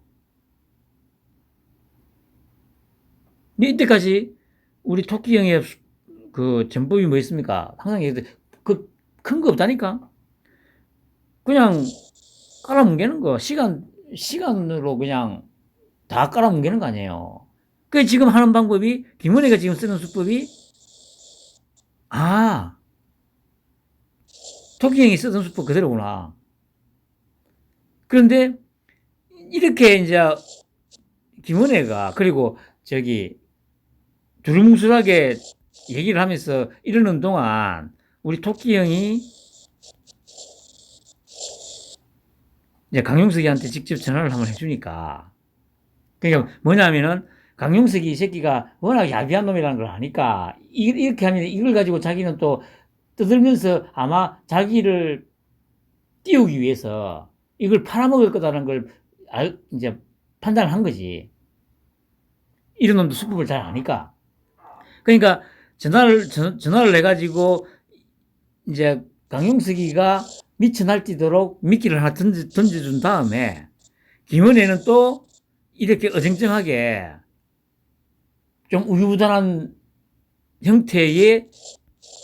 이때까지 우리 토끼 형의 그 전법이 뭐 있습니까? 항상 얘기해 큰 거 없다니까? 그냥 깔아뭉개는 거. 시간으로 그냥 다 깔아뭉개는 거 아니에요. 그 지금 하는 방법이, 김은혜가 지금 쓰는 수법이, 아, 토끼 형이 쓰던 수법 그대로구나. 그런데 이렇게 이제 김은혜가, 그리고 저기, 두루뭉술하게 얘기를 하면서 이러는 동안 우리 토끼 형이 이제 강용석이한테 직접 전화를 한번 해주니까. 그러니까 뭐냐면은 강용석이 이 새끼가 워낙 야비한 놈이라는 걸 아니까 이렇게 하면 이걸 가지고 자기는 또 떠들면서 아마 자기를 띄우기 위해서 이걸 팔아먹을 거다라는 걸 이제 판단을 한 거지. 이런 놈도 수법을 잘 아니까. 그러니까 전화를 해가지고 이제 강용석이가 미쳐 날뛰도록 미끼를 하나 던져준 다음에 김은혜는 또 이렇게 어정쩡하게 좀 우유부단한 형태의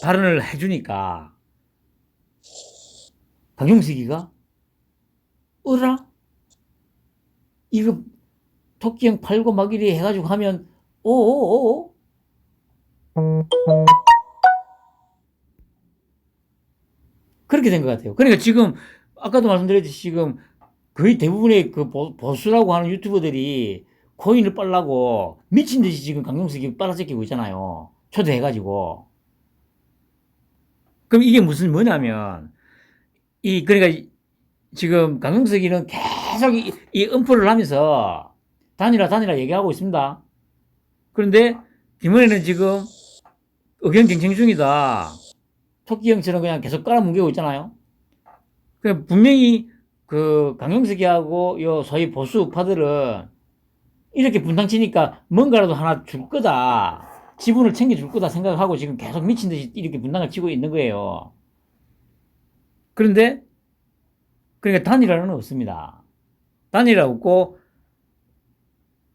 발언을 해주니까 강용석이가 어라? 이거 토끼형 팔고 막 이리 해가지고 하면 오오오오 그렇게 된 것 같아요. 그러니까 지금 아까도 말씀드렸듯이 지금 거의 대부분의 그 보수라고 하는 유튜버들이 코인을 빨라고 미친 듯이 지금 강용석이 빨아제끼고 있잖아요. 초대해가지고. 그럼 이게 무슨 뭐냐면 그러니까 지금 강용석이는 계속 이 음포를 하면서 단일화 얘기하고 있습니다. 그런데 김은혜는 지금 의견 경쟁 중이다. 토끼 형처럼 그냥 계속 깔아뭉개고 있잖아요. 그러니까 분명히 그 강용석이하고 요 소위 보수 우파들은 이렇게 분당치니까 뭔가라도 하나 줄 거다. 지분을 챙겨줄 거다 생각하고 지금 계속 미친 듯이 이렇게 분당을 치고 있는 거예요. 그런데 그러니까 단일화는 없습니다. 단일화 없고,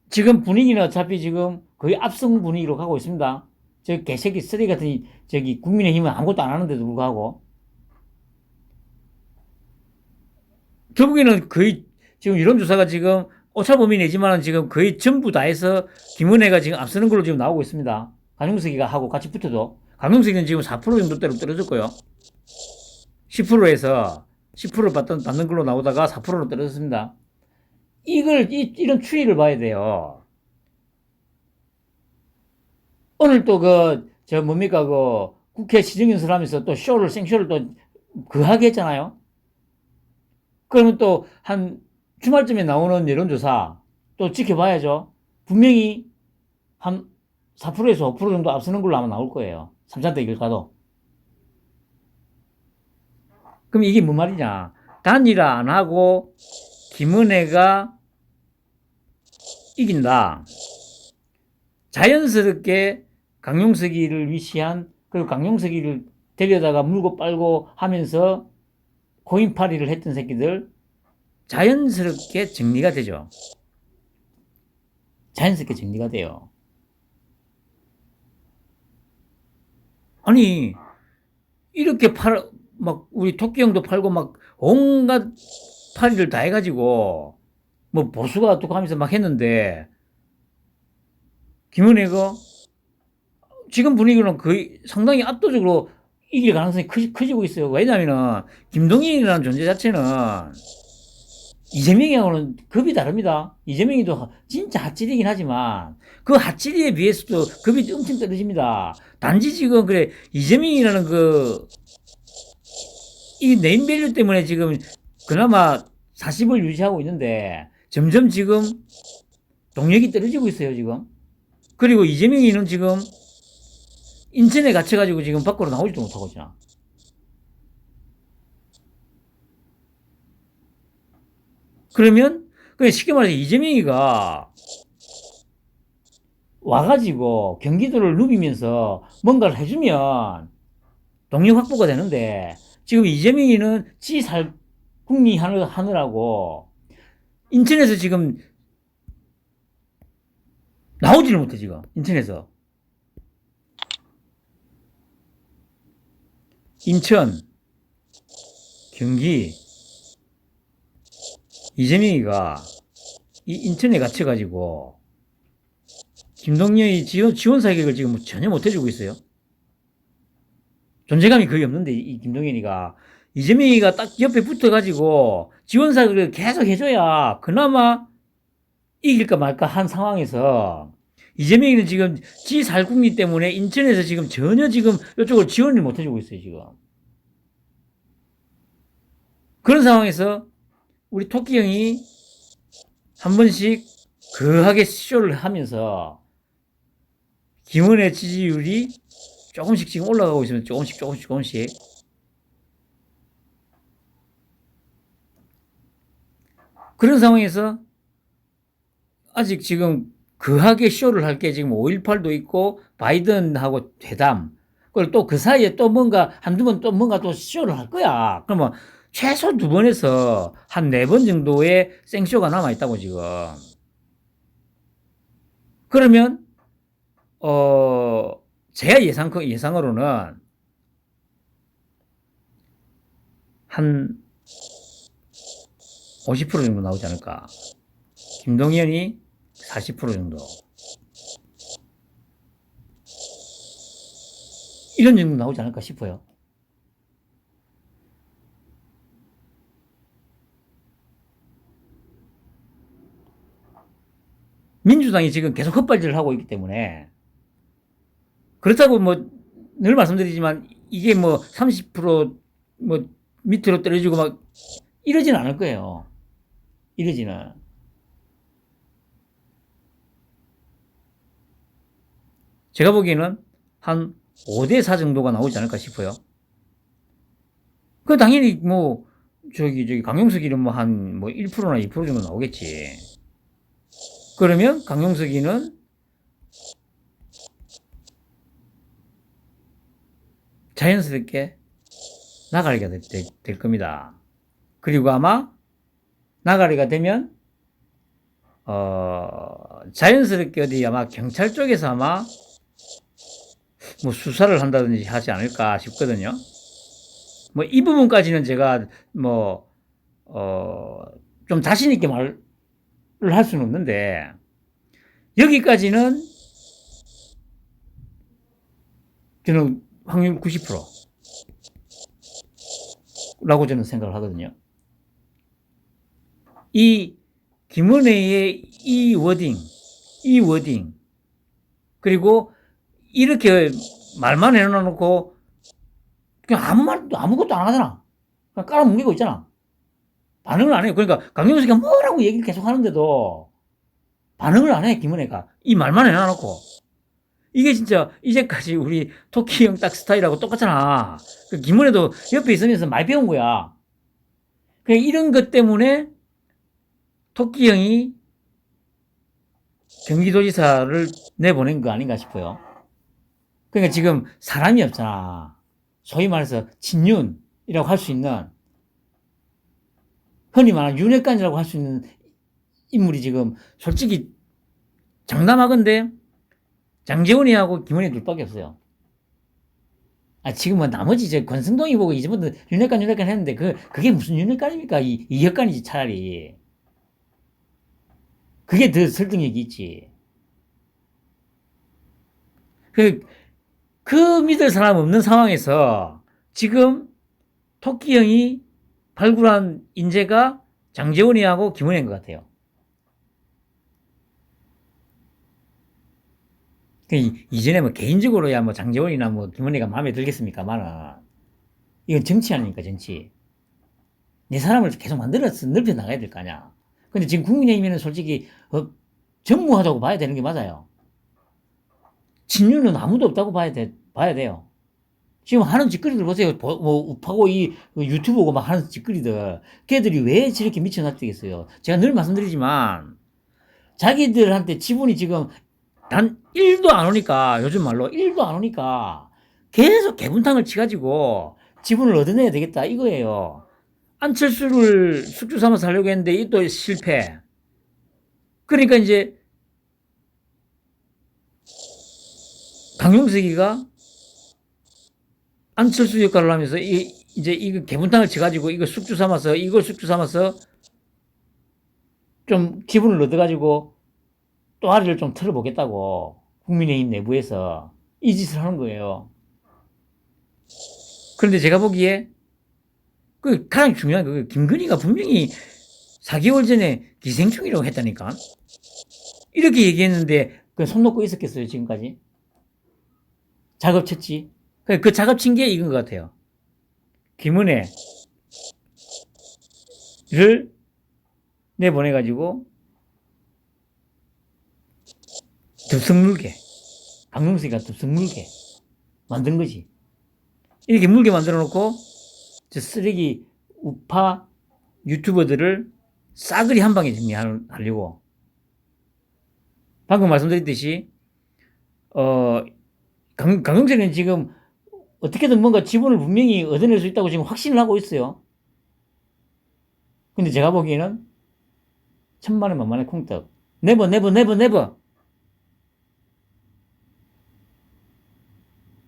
지금 분위기는 어차피 지금 거의 압승 분위기로 가고 있습니다. 저 개새끼 쓰레기 같은 저기 국민의힘은 아무것도 안 하는데도 불구하고. 결국에는 거의 지금 여론조사가 지금 오차범위 내지만은 지금 거의 전부 다 해서 김은혜가 지금 앞서는 걸로 지금 나오고 있습니다. 강용석이가 하고 같이 붙어도. 강용석이는 지금 4% 정도대로 떨어졌고요. 10%에서 10% 받는 걸로 나오다가 4%로 떨어졌습니다. 이런 추이를 봐야 돼요. 오늘 또 뭡니까, 국회 시정연설 하면서 또 생쇼를 또 그하게 했잖아요. 그러면 또 한 주말쯤에 나오는 여론조사 또 지켜봐야죠. 분명히 한 4%에서 5% 정도 앞서는 걸로 아마 나올 거예요. 3차 대결 가도. 그럼 이게 뭔 말이냐. 단일화 안 하고 김은혜가 이긴다. 자연스럽게 강용석이를 위시한, 그리고 강용석이를 데려다가 물고 빨고 하면서 코인팔이를 했던 새끼들 자연스럽게 정리가 되죠. 자연스럽게 정리가 돼요. 아니, 이렇게 막, 우리 토끼형도 팔고 막 온갖 팔이를 다 해가지고, 뭐 보수가 어떻고 하면서 막 했는데, 김은혜가 지금 분위기는 거의 상당히 압도적으로 이길 가능성이 커지고 있어요. 왜냐면은, 김동연이라는 존재 자체는 이재명이하고는 급이 다릅니다. 이재명이도 진짜 핫질이긴 하지만 그 핫질이에 비해서도 급이 엄청 떨어집니다. 단지 지금 그래 이재명이라는 이 네임밸류 때문에 지금 그나마 40을 유지하고 있는데 점점 지금 동력이 떨어지고 있어요, 지금. 그리고 이재명이는 지금 인천에 갇혀가지고 지금 밖으로 나오지도 못하고 있잖아. 그러면 쉽게 말해서 이재명이가 와가지고 경기도를 누비면서 뭔가를 해주면 동력 확보가 되는데 지금 이재명이는 국리 하느라고 인천에서 지금 나오지를 못해. 지금 인천에서 인천, 경기, 이재명이가 이 인천에 갇혀가지고 김동연이 지원 사격을 지금 전혀 못 해주고 있어요. 존재감이 거의 없는데 이 김동연이가 이재명이가 딱 옆에 붙어가지고 지원 사격을 계속 해줘야 그나마 이길까 말까 한 상황에서 이재명이는 지금 살국리 때문에 인천에서 지금 전혀 지금 이쪽을 지원을 못 해주고 있어요, 지금. 그런 상황에서 우리 토끼 형이 한 번씩 거하게 쇼를 하면서 김은혜 지지율이 조금씩 지금 올라가고 있으면 조금씩. 그런 상황에서 아직 지금 거하게 쇼를 할 게 지금 5.18도 있고 바이든하고 회담. 그리고 또 그 사이에 또 뭔가 한두 번 또 뭔가 또 쇼를 할 거야. 그러면 최소 2번에서 한 4번 정도의 생쇼가 남아있다고 지금. 그러면 제 예상으로는 한 50% 정도 나오지 않을까. 김동연이 40% 정도. 이런 정도 나오지 않을까 싶어요. 민주당이 지금 계속 헛발질을 하고 있기 때문에 그렇다고 뭐 늘 말씀드리지만 이게 뭐 30% 밑으로 떨어지고 막 이러지는 않을 거예요. 이러지는. 제가 보기에는 한 5대4 정도가 나오지 않을까 싶어요. 그 당연히 뭐 강용석이는 뭐 한 1%나 2% 정도 나오겠지. 그러면 강용석이는 자연스럽게 나가리가 될 겁니다. 그리고 아마 나가리가 되면 자연스럽게 어디 아마 경찰 쪽에서 아마 뭐 수사를 한다든지 하지 않을까 싶거든요. 뭐 이 부분까지는 제가 뭐, 좀 자신있게 말을 할 수는 없는데, 여기까지는 저는 확률 90%라고 저는 생각을 하거든요. 이 김은혜의 이 워딩, 그리고 이렇게 말만 해놓고 그냥 아무것도 안 하잖아. 그냥 깔아뭉개고 있잖아. 반응을 안 해요. 그러니까 강용석이가 뭐라고 얘기를 계속 하는데도 반응을 안 해, 김은혜가. 이 말만 해놔놓고. 이게 진짜 이제까지 우리 토끼 형 딱 스타일하고 똑같잖아. 그 김은혜도 옆에 있으면서 많이 배운 거야. 그냥 이런 것 때문에 토끼 형이 경기도지사를 내보낸 거 아닌가 싶어요. 그러니까 지금 사람이 없잖아. 소위 말해서 친윤이라고 할 수 있는, 흔히 말하는 윤핵관이라고 할 수 있는 인물이 지금 솔직히 장담하건대 장재원이하고 김은혜 둘밖에 없어요. 지금 나머지 권승동이 보고 이제부터 윤핵관 했는데 그게 무슨 윤핵관입니까? 이혁관이지 차라리. 그게 더 설득력이 있지. 그 믿을 사람 없는 상황에서 지금 토끼 형이 발굴한 인재가 장재원이하고 김은혜인 것 같아요. 이전에 뭐 개인적으로야 뭐 장재원이나 뭐 김은혜가 마음에 들겠습니까만은 이건 정치 아닙니까, 정치. 내 사람을 계속 만들어서 넓혀 나가야 될 거 아니야. 근데 지금 국민의힘에는 솔직히 전무하다고 봐야 되는 게 맞아요. 친윤은 아무도 없다고 봐야 돼요. 지금 하는 짓거리들 보세요. 우파고 유튜브고 막 하는 짓거리들. 걔들이 왜 저렇게 미쳐났겠어요. 제가 늘 말씀드리지만 자기들한테 지분이 지금 단 1도 안 오니까, 요즘 말로 1도 안 오니까 계속 개분탕을 치가지고 지분을 얻어내야 되겠다 이거예요. 안철수를 숙주 삼아서 하려고 했는데 이 또 실패. 그러니까 이제 강용석이가 안철수 역할을 하면서 이제 이거 개분탕을 쳐가지고 이걸 숙주 삼아서 좀 기분을 얻어가지고 또 아리를 좀 틀어보겠다고 국민의힘 내부에서 이 짓을 하는 거예요. 그런데 제가 보기에 가장 중요한 거 김건희가 분명히 4개월 전에 기생충이라고 했다니까. 이렇게 얘기했는데 손 놓고 있었겠어요, 지금까지? 작업 쳤지. 그 작업 친 게 이건 것 같아요. 김은혜를 내보내가지고 덥석물게, 강용석이가 덥석물게 만든 거지. 이렇게 물게 만들어 놓고 저 쓰레기 우파 유튜버들을 싸그리 한 방에 정리하려고. 방금 말씀드렸듯이 강용석은 지금 어떻게든 뭔가 지분을 분명히 얻어낼 수 있다고 지금 확신을 하고 있어요. 근데 제가 보기에는 천만에 만만의 콩떡. 네버.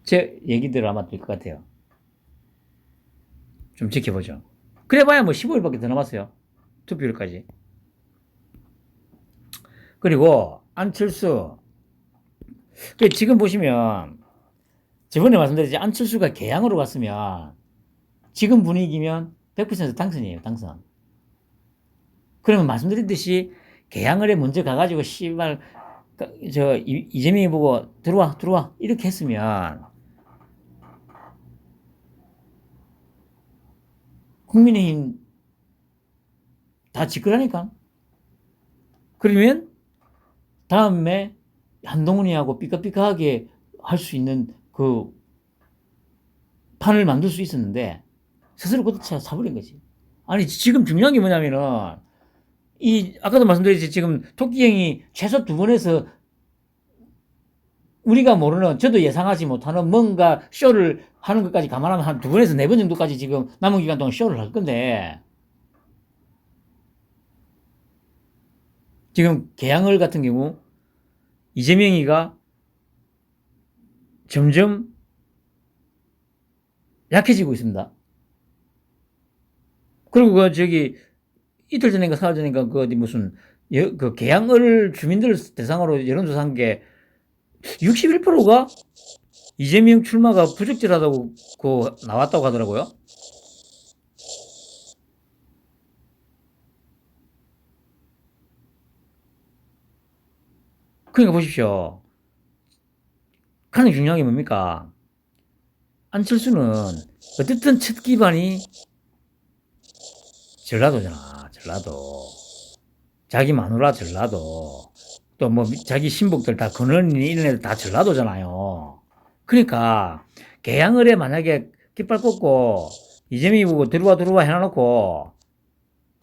제 얘기대로 아마 될 것 같아요. 좀 지켜보죠. 그래봐야 뭐 15일밖에 더 남았어요. 투표일까지. 그리고 안철수. 지금 보시면 저번에 말씀드렸지, 안철수가 개항으로 갔으면 지금 분위기면 100% 당선이에요, 당선. 그러면 말씀드렸듯이 개항을 먼저 가가지고 씨발 이재명이 보고 들어와 이렇게 했으면 국민의힘 다 지끌하니까. 그러면 다음에 한동훈이하고 삐까삐까하게 할 수 있는 그 판을 만들 수 있었는데 스스로 걷어차 사버린 거지. 아니 지금 중요한 게 뭐냐면은 아까도 말씀드렸지, 지금 토끼 형이 최소 2번에서 우리가 모르는, 저도 예상하지 못하는 뭔가 쇼를 하는 것까지 감안하면 한 2번에서 4번 정도까지 지금 남은 기간 동안 쇼를 할 건데, 지금 계양을 같은 경우 이재명이가 점점 약해지고 있습니다. 그리고 이틀 전인가 사흘 전인가 그 어디 무슨 그 계양을 주민들 대상으로 여론조사한 게 61%가 이재명 출마가 부적절하다고 나왔다고 하더라고요. 그러니까 보십시오. 가장 중요한 게 뭡니까? 안철수는 어쨌든 첫 기반이 전라도잖아. 전라도. 자기 마누라 전라도. 또 뭐 자기 신복들 다 근원이 이런 애들 다 전라도잖아요. 그러니까 계양을에 만약에 깃발 꽂고 이재명이 보고 들어와 해놔놓고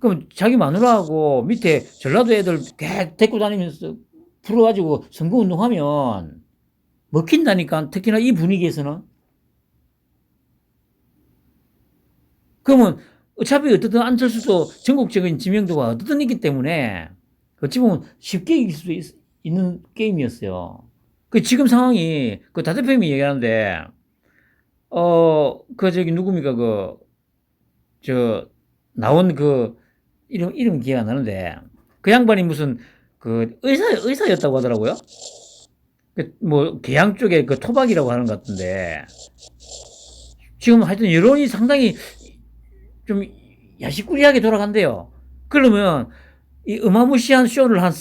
그럼 자기 마누라하고 밑에 전라도 애들 데리고 다니면서 풀어가지고 선거운동하면 먹힌다니까. 특히나 이 분위기에서는. 그러면 어차피 어떻든 안철수도 전국적인 지명도가 어떻든 있기 때문에 어찌 보면 쉽게 이길 수도 있는 게임이었어요. 그 지금 상황이 그 다 대표님이 얘기하는데 누굽니까 나온 이름 기억 안 나는데 그 양반이 무슨 그 의사였다고 하더라고요. 뭐 계양 쪽에 그 토박이라고 하는 것 같은데 지금 하여튼 여론이 상당히 좀 야식꾸리하게 돌아간대요. 그러면 이 어마무시한 쇼를 한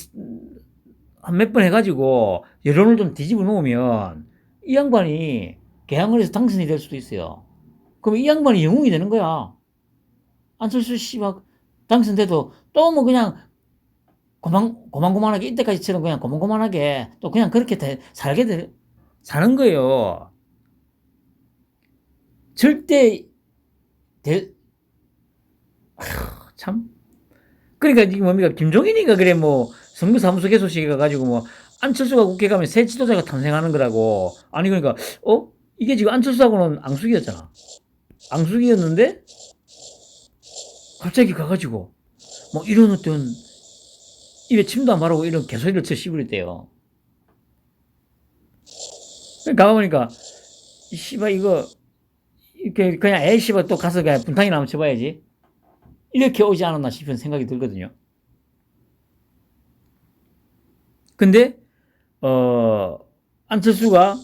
몇 번 해가지고 여론을 좀 뒤집어 놓으면 이 양반이 개항을 해서 당선이 될 수도 있어요. 그럼 이 양반이 영웅이 되는 거야. 안철수 씨 막 당선돼도 또 뭐 그냥 고만고만하게 이때까지처럼 그냥 고만고만하게 또 그냥 그렇게 사는 거예요. 절대 참. 그러니까 이게 뭡니까? 김종인이가 그래 뭐 선거사무소 개소식에 가가지고 뭐 안철수가 국회 가면 새 지도자가 탄생하는 거라고. 아니 그러니까 이게 지금 안철수하고는 앙숙이었잖아. 앙숙이었는데 갑자기 가가지고 뭐 이런 어떤 입에 침도 안 바르고 이런 개소리를 쳐 씹으랬대요. 가보니까 씨발 이거 이렇게 그냥 에이 씨발 또 가서 그냥 분탕이나 한번 쳐봐야지. 이렇게 오지 않았나 싶은 생각이 들거든요. 근데 안철수가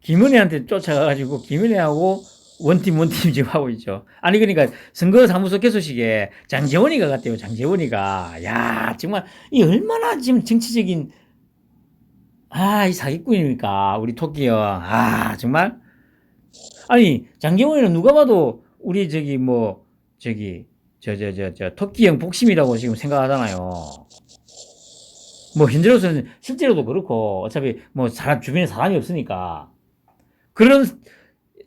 김은혜한테 쫓아가가지고 김은혜하고 원팀 지금 하고 있죠. 아니 그러니까 선거사무소 개소식에 장재원이가 갔대요. 장재원이가 야 정말 이 얼마나 지금 정치적인 이 사기꾼입니까 우리 토끼요. 정말 아니 장재원이는 누가 봐도 우리 토끼형 복심이라고 지금 생각하잖아요. 뭐 현재로서는 실제로도 그렇고 어차피 뭐 주변에 사람이 없으니까 그런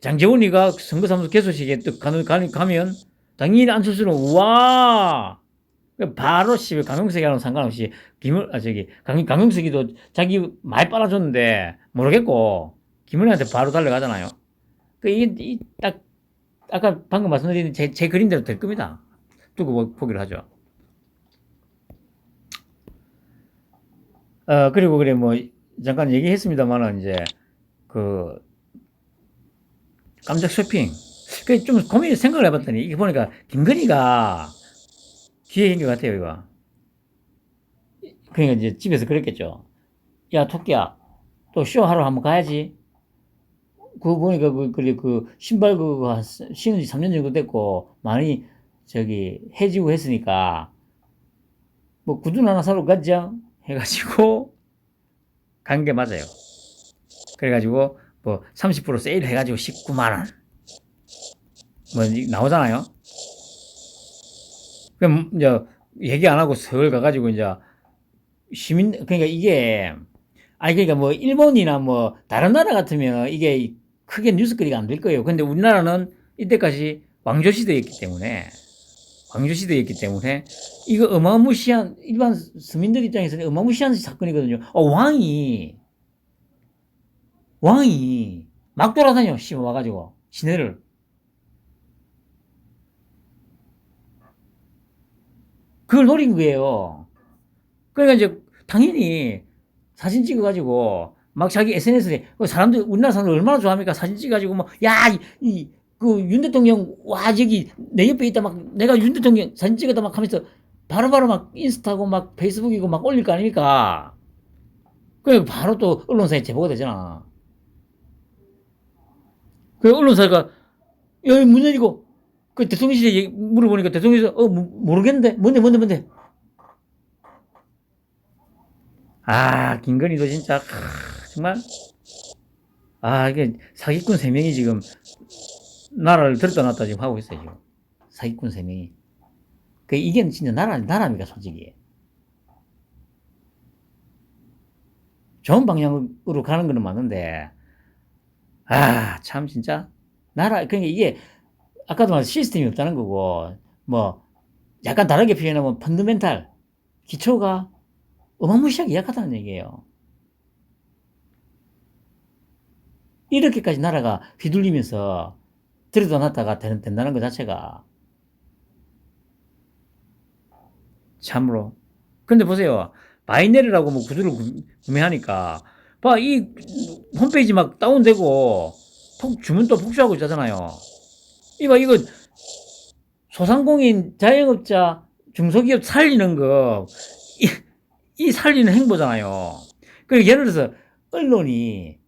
장재원이가 선거사무소 개소식에 또 가면 당연히 안철수는 우와 바로 강용석이랑 상관없이 강용석이도 자기 많이 빨아줬는데 모르겠고 김은혜한테 바로 달려가잖아요. 딱 아까 방금 말씀드린 제 그림대로 될 겁니다. 두고 보기로 하죠. 그리고 그래 뭐 잠깐 얘기했습니다만은 이제 그 깜짝 쇼핑. 좀 생각을 해봤더니 이게 보니까 김건희가 기획인 것 같아요 이거. 그러니까 이제 집에서 그랬겠죠. 야 토끼야, 또 쇼하러 한번 가야지. 그거 보니까 신발 신은 지 3년 정도 됐고 많이 해지고 했으니까 뭐 구두 하나 사러 가자 해가지고 간 게 맞아요. 그래가지고 뭐 30% 세일 해가지고 19만 원. 뭐 나오잖아요. 그럼 이제 얘기 안 하고 서울 가가지고 이제 그러니까 이게 그러니까 뭐 일본이나 뭐 다른 나라 같으면 이게 크게 뉴스거리가 안 될 거예요. 근데 우리나라는 이때까지 왕조시대였기 때문에 이거 어마무시한 일반 서민들 입장에서는 어마무시한 사건이거든요. 왕이 막 돌아다녀 와가지고 시내를 그걸 노린 거예요. 그러니까 이제 당연히 사진 찍어가지고 막 자기 SNS에 사람들 우리나라 사람들 얼마나 좋아합니까? 사진 찍어가지고 뭐 야 그 윤 대통령 와 저기 내 옆에 있다 막 내가 윤 대통령 사진 찍었다 막 하면서 바로바로 막 인스타고 막 페이스북이고 막 올릴 거 아닙니까? 그래 바로 또 언론사에 제보가 되잖아. 그 언론사가 여기 문 열리고 그 대통령실에 물어보니까 대통령실 모르겠는데 뭔데 아 김건희도 진짜 정말 아 이게 사기꾼 3명이 지금 나라를 들었다 놨다 지금 하고 있어요 지금 사기꾼 3명이 그 이게 진짜 나라입니까 솔직히 좋은 방향으로 가는 거는 맞는데 아 참 진짜 나라 그러니까 이게 아까도 말한 시스템이 없다는 거고 뭐 약간 다르게 표현하면 펀더멘탈 기초가 어마무시하게 약하다는 얘기예요. 이렇게까지 나라가 휘둘리면서 들여다 놨다가 된다는 것 자체가 참으로. 근데 보세요. 바이네리라고 뭐 구두를 구매하니까 봐, 이 홈페이지 막 다운되고 주문도 폭주하고 있잖아요. 이거 소상공인 자영업자 중소기업 살리는 거, 이 살리는 행보잖아요. 그리고 예를 들어서 언론이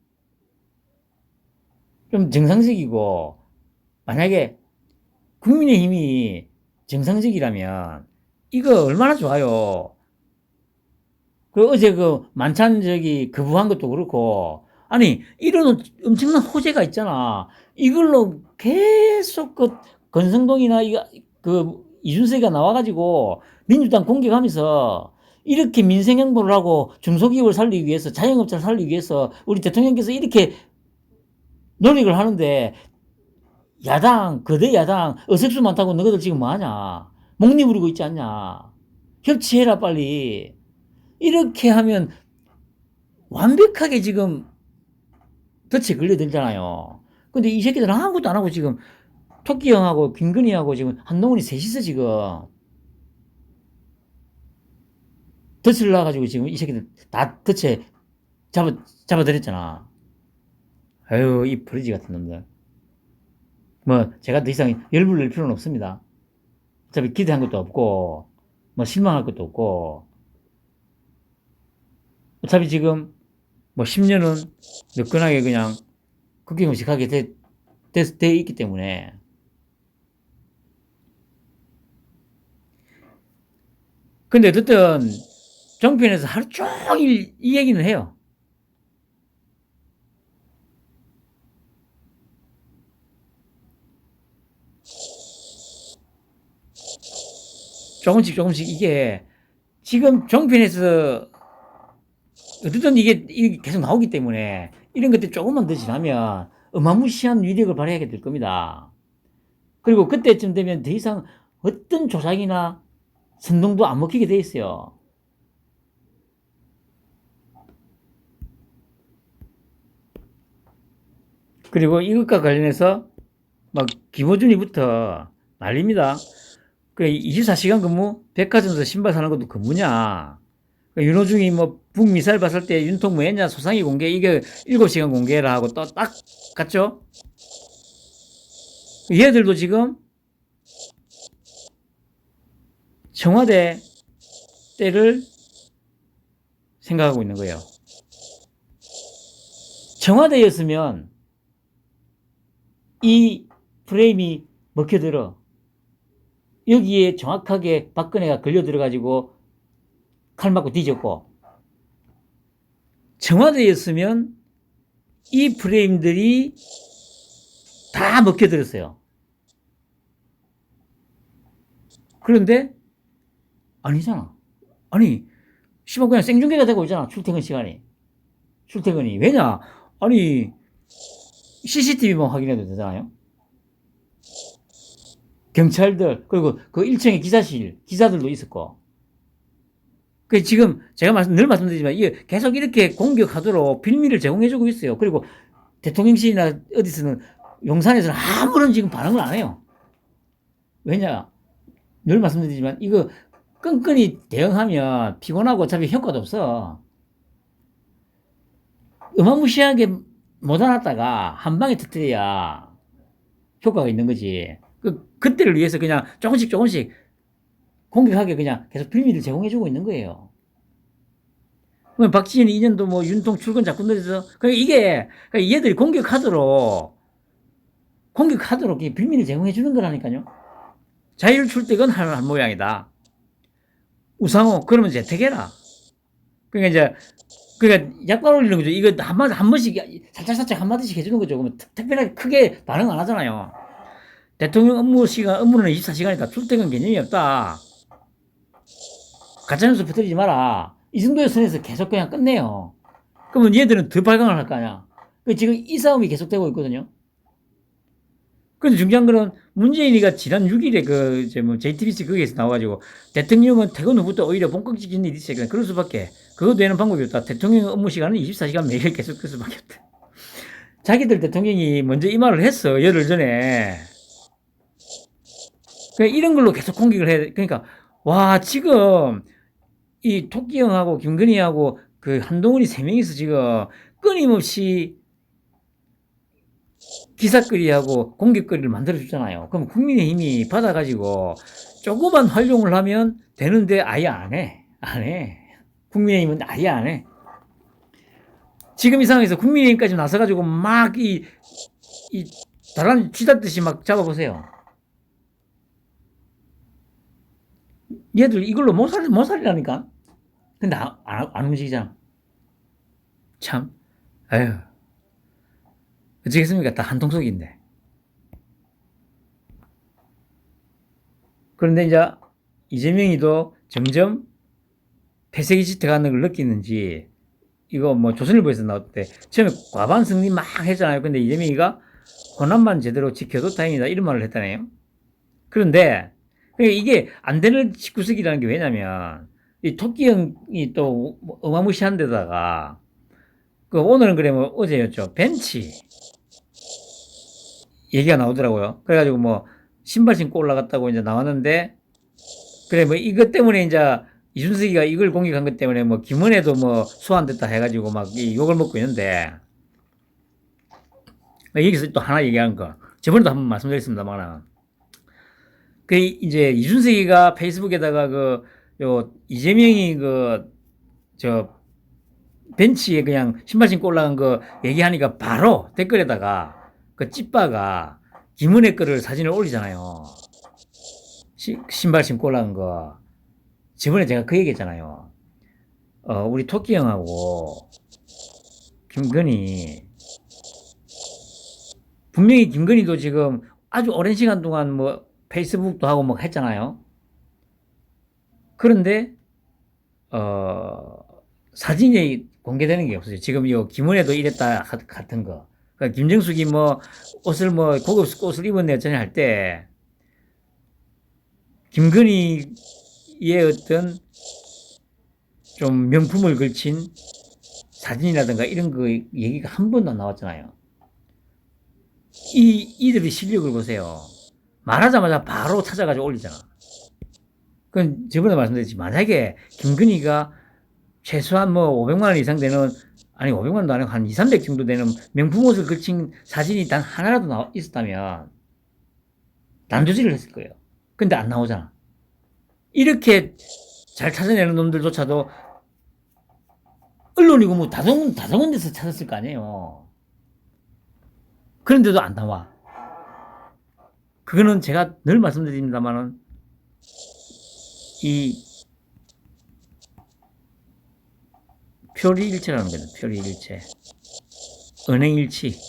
좀 정상적이고 만약에 국민의힘이 정상적이라면 이거 얼마나 좋아요. 그 어제 그 만찬 거부한 것도 그렇고 아니 이런 엄청난 호재가 있잖아. 이걸로 계속 그 권성동이나 그 이준석이가 나와가지고 민주당 공격하면서 이렇게 민생 행보를 하고 중소기업을 살리기 위해서 자영업자를 살리기 위해서 우리 대통령께서 이렇게 노력을 하는데 거대 야당 어색수 많다고 너희들 지금 뭐하냐 목리 부리고 있지 않냐 협치해라 빨리 이렇게 하면 완벽하게 지금 덫에 걸려들잖아요. 근데 이 새끼들은 아무것도 안 하고 지금 토끼 형하고 김건희하고 지금 한동훈이 셋이서 지금 덫을 놔가지고 지금 이 새끼들 다 덫에 잡아들였잖아. 아유, 이 버리지 같은 놈들. 뭐, 제가 더 이상 열불 낼 필요는 없습니다. 어차피 기대한 것도 없고, 뭐, 실망할 것도 없고, 어차피 지금 뭐 10년은 느끈하게 그냥 극기금식하게 돼 있기 때문에 근데 어쨌든 정편에서 하루 종일 이 얘기는 해요. 조금씩 이게 지금 정편에서 어쨌든 이게 계속 나오기 때문에 이런 것들 조금만 더 지나면 어마무시한 위력을 발휘하게 될 겁니다. 그리고 그때쯤 되면 더 이상 어떤 조작이나 선동도 안 먹히게 돼 있어요. 그리고 이것과 관련해서 막 김어준이부터 난립니다. 그 24시간 근무, 백화점에서 신발 사는 것도 근무냐? 윤호중이 뭐 북미사일 봤을 때 윤통 뭐 했냐? 소상히 공개 이게 7시간 공개라 하고 또 딱 갔죠? 얘들도 지금 청와대 때를 생각하고 있는 거예요. 청와대였으면 이 프레임이 먹혀들어. 여기에 정확하게 박근혜가 걸려 들어가지고 칼 맞고 뒤졌고, 청와대였으면 이 프레임들이 다 먹혀들었어요. 그런데 아니잖아. 아니 씨발 그냥 생중계가 되고 있잖아. 출퇴근이 왜냐? 아니 CCTV만 확인해도 되잖아요. 경찰들 그리고 그 1층에 기자들도 있었고. 그 지금 제가 늘 말씀드리지만 이게 계속 이렇게 공격하도록 빌미를 제공해주고 있어요. 그리고 대통령실이나 어디서는 용산에서는 아무런 지금 반응을 안 해요. 왜냐? 늘 말씀드리지만 이거 끈끈이 대응하면 피곤하고 어차피 효과도 없어. 어마무시하게 못 알았다가 한 방에 터뜨려야 효과가 있는 거지. 그때를 위해서 그냥 조금씩 공격하게 그냥 계속 빌미를 제공해주고 있는 거예요. 그럼 박지현 2년도 뭐 윤통 출근 자꾸 늘어서, 이게, 얘들이 공격하도록 빌미를 제공해주는 거라니까요. 자율 출퇴근 하는 모양이다. 우상호, 그러면 재택해라. 그러니까 이제, 그러니까 약발 올리는 거죠. 이거 한 번씩, 살짝 한마디씩 해주는 거죠. 그러면 특별하게 크게 반응 안 하잖아요. 대통령 업무는 24시간이다. 출퇴근 개념이 없다. 가짜뉴스 퍼뜨리지 마라. 이 정도의 선에서 계속 그냥 끝내요. 그러면 얘들은 더 발광을 할 거 아니야. 지금 이 싸움이 계속되고 있거든요. 근데 중요한 거는 문재인이가 지난 6일에 JTBC 거기에서 나와가지고 대통령은 퇴근 후부터 오히려 본격적인 일이 있어요. 그럴 수밖에. 그거 되는 방법이 없다. 대통령 업무 시간은 24시간 매일 계속 될 수밖에 없다. 자기들 대통령이 먼저 이 말을 했어. 열흘 전에. 그러니까 이런 걸로 계속 공격을 해. 그러니까 와 지금 이 토끼 형하고 김건희하고 그 한동훈이 세 명이서 지금 끊임없이 기사거리하고 공격거리를 만들어주잖아요. 그럼 국민의힘이 받아가지고 조금만 활용을 하면 되는데 아예 안 해. 안 해. 국민의힘은 아예 안 해. 지금 이 상황에서 국민의힘까지 나서가지고 막 다란 쥐닫듯이 막 잡아보세요. 얘들 이걸로 못 살리라니까. 근데 안 움직이잖아. 참. 아휴. 어찌겠습니까? 다 한통속인데. 그런데 이제 이재명이도 점점 폐쇄기 지태가는 걸 느끼는지, 이거 뭐 조선일보에서 나왔대. 처음에 과반 승리 막 했잖아요. 근데 이재명이가 호남만 제대로 지켜도 다행이다. 이런 말을 했다네요. 그런데 이게 안 되는 19세기라는 게 왜냐면, 이 토끼 형이 또 어마무시한 데다가, 오늘은 그래, 뭐, 어제였죠. 벤치. 얘기가 나오더라고요. 그래가지고 뭐, 신발 신고 올라갔다고 이제 나왔는데, 그래, 뭐, 이것 때문에 이제, 이준석이가 이걸 공격한 것 때문에 뭐, 김은혜도 뭐, 소환됐다 해가지고 막, 욕을 먹고 있는데, 여기서 또 하나 얘기한 거. 저번에도 한번 말씀드렸습니다만, 이제, 이준석이가 페이스북에다가 이재명이 벤치에 그냥 신발 신고 올라간 거 얘기하니까 바로 댓글에다가 찌빠가 김은혜 거를 사진을 올리잖아요. 신발 신고 올라간 거. 저번에 제가 그 얘기했잖아요. 우리 토끼 형하고 김건희, 분명히 김건희도 지금 아주 오랜 시간 동안 뭐 페이스북도 하고 뭐 했잖아요. 그런데 사진이 공개되는 게 없어요. 지금 김은혜도 이랬다 같은 거. 그러니까 김정숙이 뭐 옷을 뭐 고급 옷을 입었네 어쩌냐 할 때 김건희의 어떤 좀 명품을 걸친 사진이라든가 이런 거 얘기가 한 번도 안 나왔잖아요. 이들의 실력을 보세요. 말하자마자 바로 찾아가지고 올리잖아. 그건 저번에 말씀드렸지. 만약에 김건희가 최소한 뭐 500만 원 이상 되는, 아니 500만 원도 아니고 한 2, 300 정도 되는 명품 옷을 걸친 사진이 단 하나라도 있었다면 단조지를 했을 거예요. 근데 안 나오잖아. 이렇게 잘 찾아내는 놈들조차도 언론이고 뭐 다정한 데서 찾았을 거 아니에요. 그런데도 안 나와. 그거는 제가 늘 말씀드립니다만은 이 표리일체라는 거죠. 표리일체. 은행일치.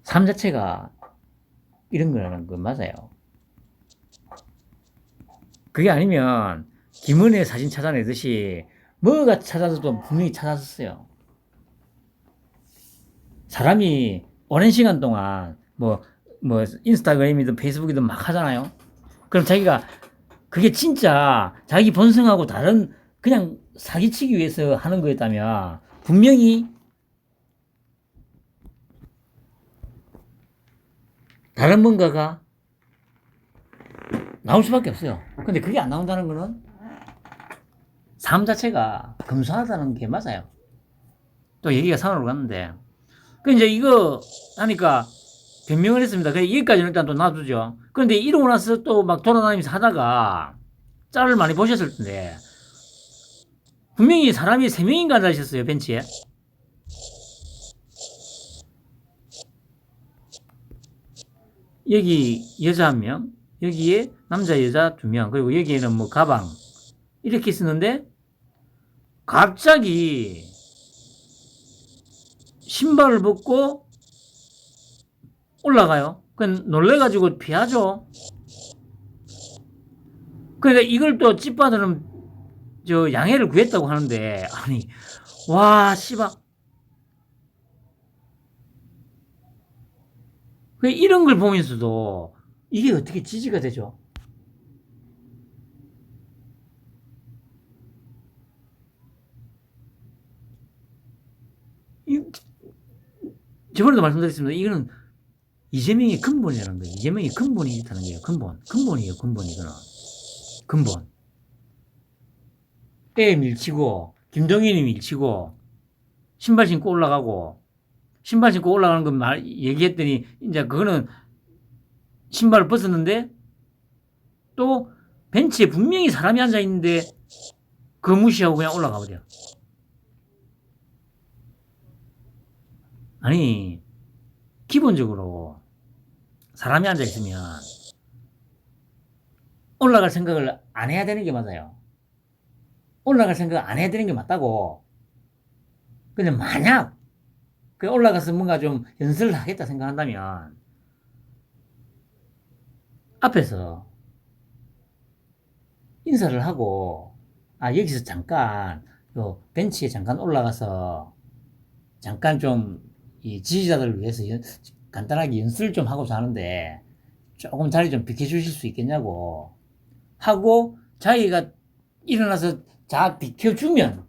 삶 자체가 이런 거라는 건 맞아요. 그게 아니면 김은혜 사진 찾아내듯이 뭐가 찾아서도 분명히 찾았었어요. 사람이 오랜 시간 동안 뭐 인스타그램이든 페이스북이든 막 하잖아요. 그럼 자기가 그게 진짜 자기 본성하고 다른 그냥 사기치기 위해서 하는 거였다면 분명히 다른 뭔가가 나올 수밖에 없어요. 근데 그게 안 나온다는 거는 삶 자체가 검소하다는 게 맞아요. 또 얘기가 산으로 갔는데. 그 이제 이거 하니까 변명을 했습니다. 그래, 여기까지는 일단 또 놔두죠. 그런데 이러고 나서 또 막 돌아다니면서 하다가 짤을 많이 보셨을 텐데, 분명히 사람이 3명인가 앉아 있었어요, 벤치에. 여기 여자 1명, 여기에 남자, 여자 2명, 그리고 여기에는 뭐 가방, 이렇게 있었는데, 갑자기 신발을 벗고 올라가요. 그건 놀래가지고 피하죠. 그러니까 이걸 또 찌빠들은 저 양해를 구했다고 하는데, 아니, 와, 씨발. 이런 걸 보면서도 이게 어떻게 지지가 되죠? 저번에도 말씀드렸습니다. 이거는 이재명의 근본이라는 거예요. 이재명의 근본이 있다는 거예요. 근본이에요. 근본 이거는. 근본. 애 밀치고 김동연이 밀치고 신발 신고 올라가고 신발 신고 올라가는 건 얘기했더니 이제 그거는 신발을 벗었는데 또 벤치에 분명히 사람이 앉아 있는데 그거 무시하고 그냥 올라가 버려. 아니 기본적으로 사람이 앉아 있으면 올라갈 생각을 안 해야 되는 게 맞아요. 올라갈 생각 안 해야 되는 게 맞다고. 근데 만약 그 올라가서 뭔가 좀 연설을 하겠다 생각한다면 앞에서 인사를 하고 여기서 잠깐 요 벤치에 잠깐 올라가서 잠깐 좀 이 지지자들을 위해서 간단하게 연습을 좀 하고 자는데 조금 자리 좀 비켜주실 수 있겠냐고 하고 자기가 일어나서 비켜주면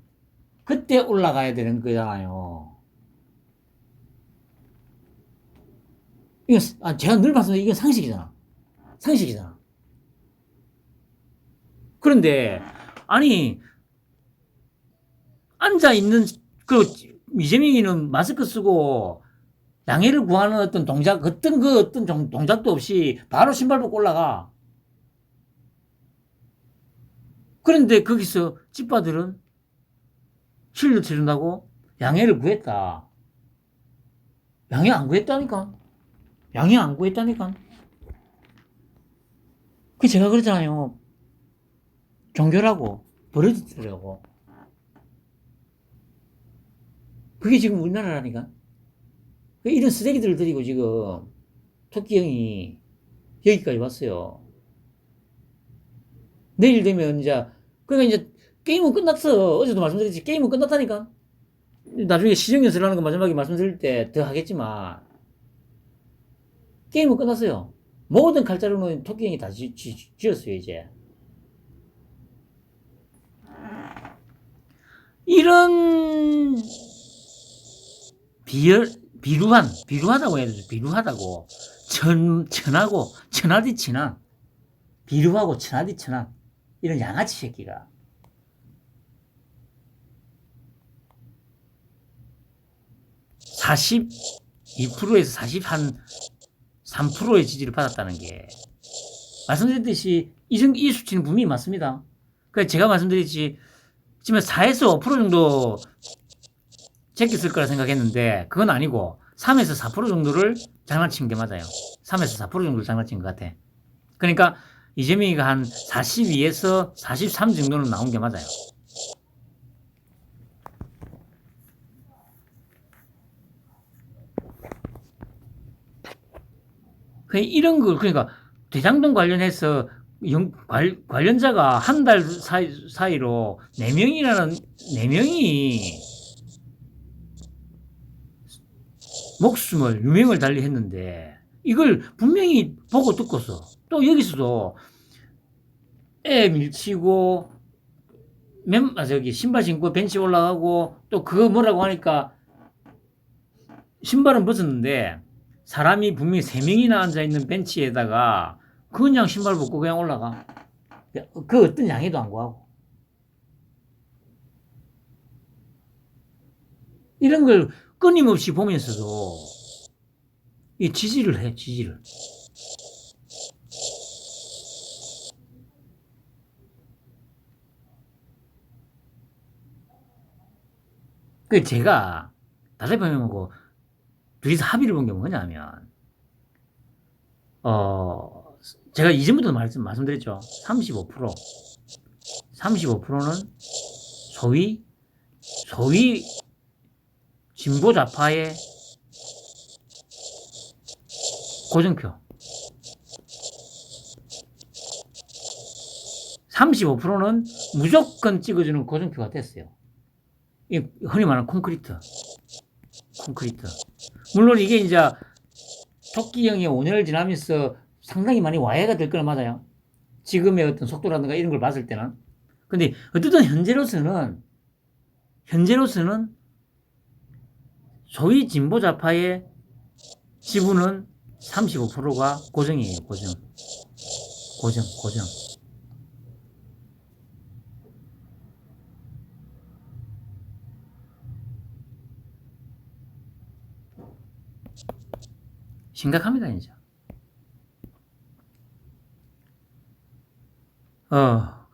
그때 올라가야 되는 거잖아요. 이거 제가 늘 말씀드린 이건 상식이잖아. 상식이잖아. 그런데 아니 앉아 있는 그 이재명이는 마스크 쓰고 양해를 구하는 어떤 동작 어떤 동작도 없이 바로 신발 벗고 올라가. 그런데 거기서 찌빠들은 실력 치른다고 양해를 구했다. 양해 안 구했다니까. 양해 안 구했다니까. 그 제가 그러잖아요. 종교라고 버려지더라고. 그게 지금 우리나라라니까. 이런 쓰레기들을 데리고 지금 토끼 형이 여기까지 왔어요. 내일 되면 그러니까 이제 게임은 끝났어. 어제도 말씀드렸지. 게임은 끝났다니까. 나중에 시정연설 하는 거 마지막에 말씀드릴 때 더 하겠지만 게임은 끝났어요. 모든 칼자루는 토끼 형이 다 쥐었어요, 이제. 이런 비루하다고 해야 되죠. 비루하다고. 천하고, 천하디 천하. 비루하고 천하디 천하. 이런 양아치 새끼가. 42%에서 43%의 지지를 받았다는 게, 말씀드렸듯이 이 수치는 분명히 맞습니다. 그래서 제가 말씀드렸지, 지금 4에서 5% 정도 제꼈을 거라 생각했는데 그건 아니고 3에서 4% 정도를 장난친 게 맞아요. 3에서 4% 정도를 장난친 것 같아. 그러니까 이재명이가 한 42에서 43 정도는 나온 게 맞아요. 이런 걸 그러니까 대장동 관련해서 관련자가 한 달 사이로 4명이 목숨을 유명을 달리 했는데 이걸 분명히 보고 듣고서 또 여기서도 애 밀치고 신발 신고 벤치 올라가고 또 그거 뭐라고 하니까 신발은 벗었는데 사람이 분명히 3명이나 앉아있는 벤치에다가 그냥 신발 벗고 그냥 올라가. 그 어떤 양해도 안 구하고. 이런 걸 끊임없이 보면서도 이 지지를 해, 지지를. 그 제가 다대표님하고 둘이서 합의를 본 게 뭐냐면, 제가 이전부터 말씀드렸죠. 35%. 35%는 소위 진보 좌파의 고정표. 35%는 무조건 찍어주는 고정표가 됐어요. 이 흔히 말하는 콘크리트. 물론 이게 이제 토끼형이 5년을 지나면서 상당히 많이 와해가 될 거는 맞아요. 지금의 어떤 속도라든가 이런 걸 봤을 때는. 근데 어쨌든 현재로서는 소위 진보 좌파의 지분은 35%가 고정이에요. 고정. 심각합니다, 이제.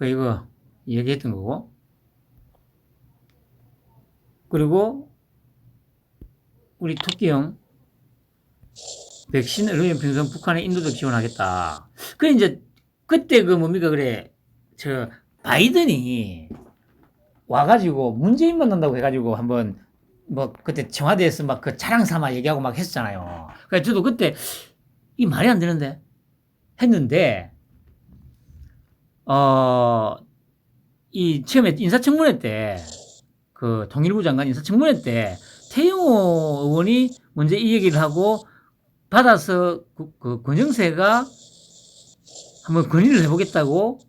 이거 얘기했던 거고. 그리고 우리 토끼형 백신 의료용 병상 북한에 인도적 지원하겠다. 그 이제 그때 그 뭡니까 그래 바이든이 와가지고 문재인 만난다고 해가지고 한번 뭐 그때 청와대에서 막 그 자랑 삼아 얘기하고 막 했잖아요. 그래서 저도 그때 이 말이 안 되는데 했는데 이 처음에 인사청문회 때 그 통일부 장관 인사청문회 때 태영호 의원이 먼저 이 얘기를 하고 받아서 그 권영세가 한번 건의를 해보겠다고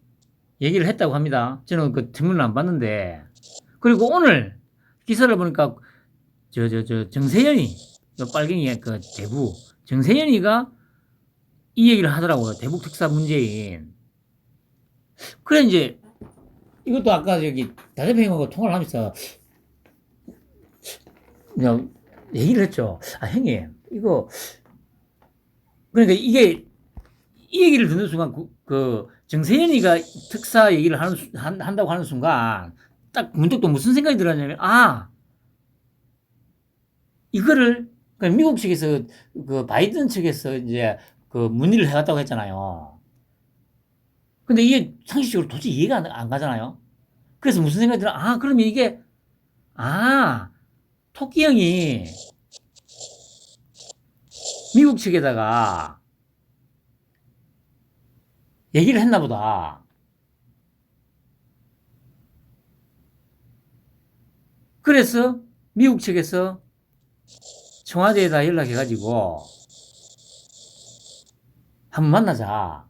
얘기를 했다고 합니다. 저는 그 청문회를 안 봤는데. 그리고 오늘 기사를 보니까 정세현이 빨갱이의 그 대부 정세현이가 이 얘기를 하더라고요. 대북 특사 문재인. 그래 이제 이것도 아까 저기 다대표님하고 통화를 하면서 그냥 얘기를 했죠. 형님 이거 그러니까 이게 이 얘기를 듣는 순간 그 정세현이가 특사 얘기를 한다고 하는 순간 딱 문득 또 무슨 생각이 들었냐면 이거를 그러니까 미국 측에서 그 바이든 측에서 이제 그 문의를 해왔다고 했잖아요. 근데 이게 상식적으로 도저히 이해가 안 가잖아요. 그래서 무슨 생각이 들어? 그러면 이게 토끼 형이 미국 측에다가 얘기를 했나 보다. 그래서 미국 측에서 청와대에다 연락해가지고 한번 만나자.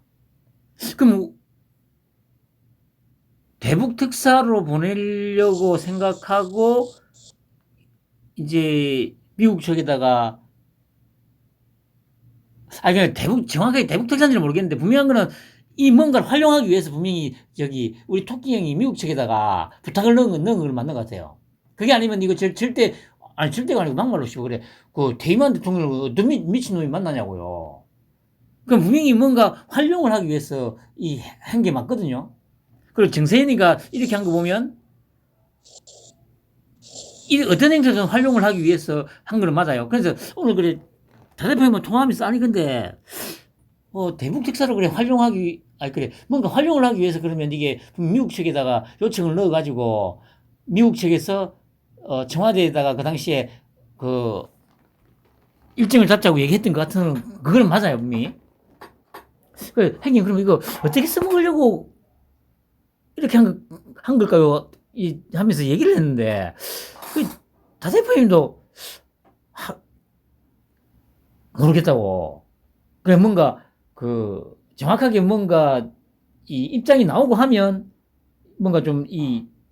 그럼 대북 특사로 보내려고 생각하고 이제 미국 측에다가 그냥 정확하게 대북 특사인지는 모르겠는데 분명한 거는 이 뭔가를 활용하기 위해서 분명히 저기 우리 토끼 형이 미국 측에다가 부탁을 넣은 걸 맞는 것 같아요. 그게 아니면 이거 절대가 아니고 막말로 씨고 그래. 그 대의만 대통령을 어떤 미친놈이 만나냐고요. 그럼 분명히 뭔가 활용을 하기 위해서 한 게 맞거든요. 그리고 정세현이가 이렇게 한 거 보면 어떤 행태든 활용을 하기 위해서 한 거는 맞아요. 그래서 오늘 그래 다대표님은 통화하면서 근데 대북 특사로 그래 뭔가 활용을 하기 위해서 그러면 이게 미국 측에다가 요청을 넣어가지고 미국 측에서 청와대에다가 그 당시에 그 일정을 잡자고 얘기했던 것 같은 그거는 맞아요 분명히. 그래 형님 그럼 이거 어떻게 써먹으려고 이렇게 한 걸까요? 하면서 얘기를 했는데 그 다대표님도 모르겠다고. 그래 뭔가 정확하게 뭔가 이 입장이 나오고 하면 뭔가 좀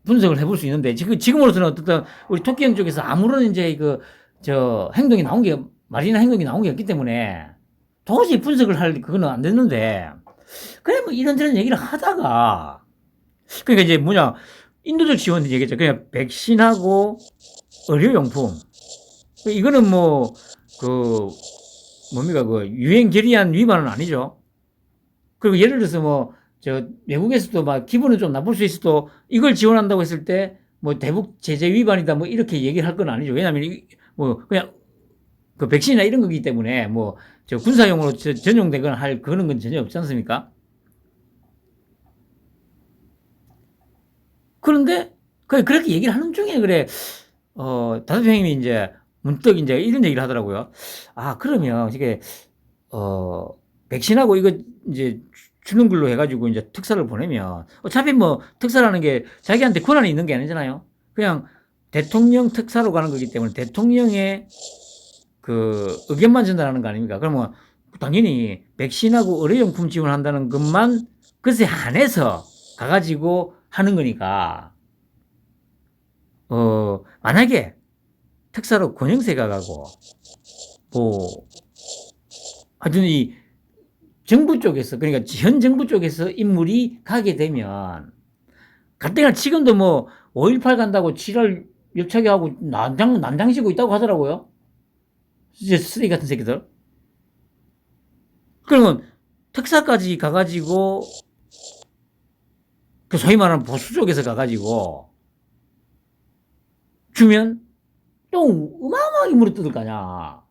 분석을 해볼 수 있는데 지금으로서는 어쨌든 우리 토끼형 쪽에서 아무런 이제 말이나 행동이 나온 게 없기 때문에 도저히 분석을 할 그거는 안 됐는데 그래, 뭐 이런저런 얘기를 하다가, 그러니까 이제 뭐냐, 인도적 지원을 얘기했죠. 그냥 백신하고 의료용품. 이거는 뭐, 그, 뭡니까, 그, 유행 결의안 위반은 아니죠. 그리고 예를 들어서 뭐, 외국에서도 막 기분은 좀 나쁠 수 있어도 이걸 지원한다고 했을 때, 뭐, 대북 제재 위반이다, 뭐, 이렇게 얘기를 할 건 아니죠. 왜냐면, 뭐, 그냥, 그 백신이나 이런 거기 때문에, 뭐, 군사용으로 전용되거나 그런 건 전혀 없지 않습니까? 그런데, 그렇게 얘기를 하는 중에, 그래, 다수평님이 이제, 문득 이제 이런 얘기를 하더라고요. 아, 그러면, 이게, 어, 백신하고 이거 이제 주는 걸로 해가지고 이제 특사를 보내면 어차피 뭐 특사라는 게 자기한테 권한이 있는 게 아니잖아요. 그냥 대통령 특사로 가는 거기 때문에 대통령의 그 의견만 전달하는 거 아닙니까? 그러면 당연히 백신하고 의료용품 지원한다는 것만 그것에 한해서 가가지고 하는 거니까 만약에 특사로 권영세 가가고 뭐 하여튼 이 정부 쪽에서 그러니까 현 정부 쪽에서 인물이 가게 되면 가뜩이나 지금도 뭐 5.18 간다고 지랄 옆차게 하고 난장지고 있다고 하더라고요. 이제 쓰레기 같은 새끼들. 그러면 특사까지 가가지고 그 소위 말하는 보수 쪽에서 가가지고 주면 또 어마어마하게 물어 뜯을 거 아니야.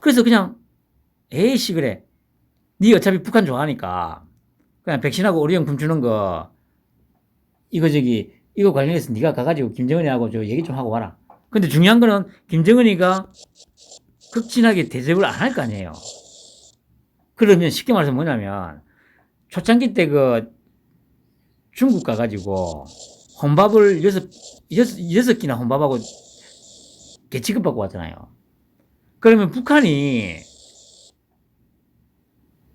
그래서 그냥 에이씨 그래. 니 어차피 북한 좋아하니까 그냥 백신하고 의료용품 주는 거 이거 관련해서 네가 가가지고 김정은이하고 저 얘기 좀 하고 와라. 근데 중요한 거는 김정은이가 극진하게 대접을 안 할 거 아니에요. 그러면 쉽게 말해서 뭐냐면 초창기 때 그 중국 가가지고 혼밥을 여섯 끼나 혼밥하고 개취급 받고 왔잖아요. 그러면 북한이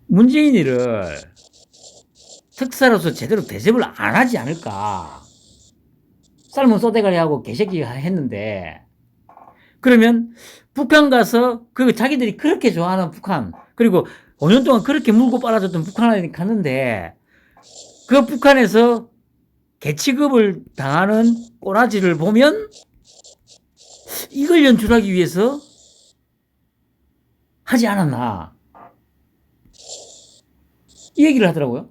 문재인이를 특사로서 제대로 대접을 안 하지 않을까. 삶은 쏘대가리하고 개새끼 했는데 그러면 북한 가서 그 자기들이 그렇게 좋아하는 북한 그리고 5년 동안 그렇게 물고 빨아줬던 북한에 갔는데 그 북한에서 개취급을 당하는 꼬라지를 보면 이걸 연출하기 위해서 하지 않았나 이 얘기를 하더라고요.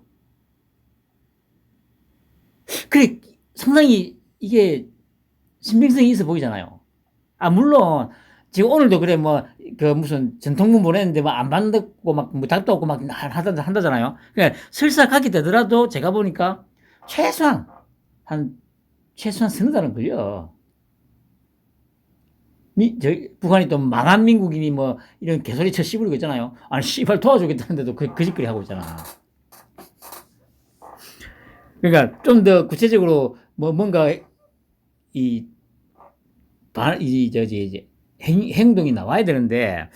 그래 상당히 이게 신빙성이 있어 보이잖아요. 아 물론 지금 오늘도 그래 뭐 그 무슨 전통문 보냈는데 뭐 안 받고 막 뭐 답도 없고 막 한다잖아요. 그러니까 설사 가게 되더라도 제가 보니까 최소한 한 최소한 서너 달은 걸려. 북한이 또 망한 민국이니 뭐 이런 개소리 쳐 씹으리고 있잖아요. 아니 씨발 도와주겠다는데도 그 짓거리 하고 있잖아. 그러니까 좀 더 구체적으로 뭐 뭔가 이 이제 행동이 나와야 되는데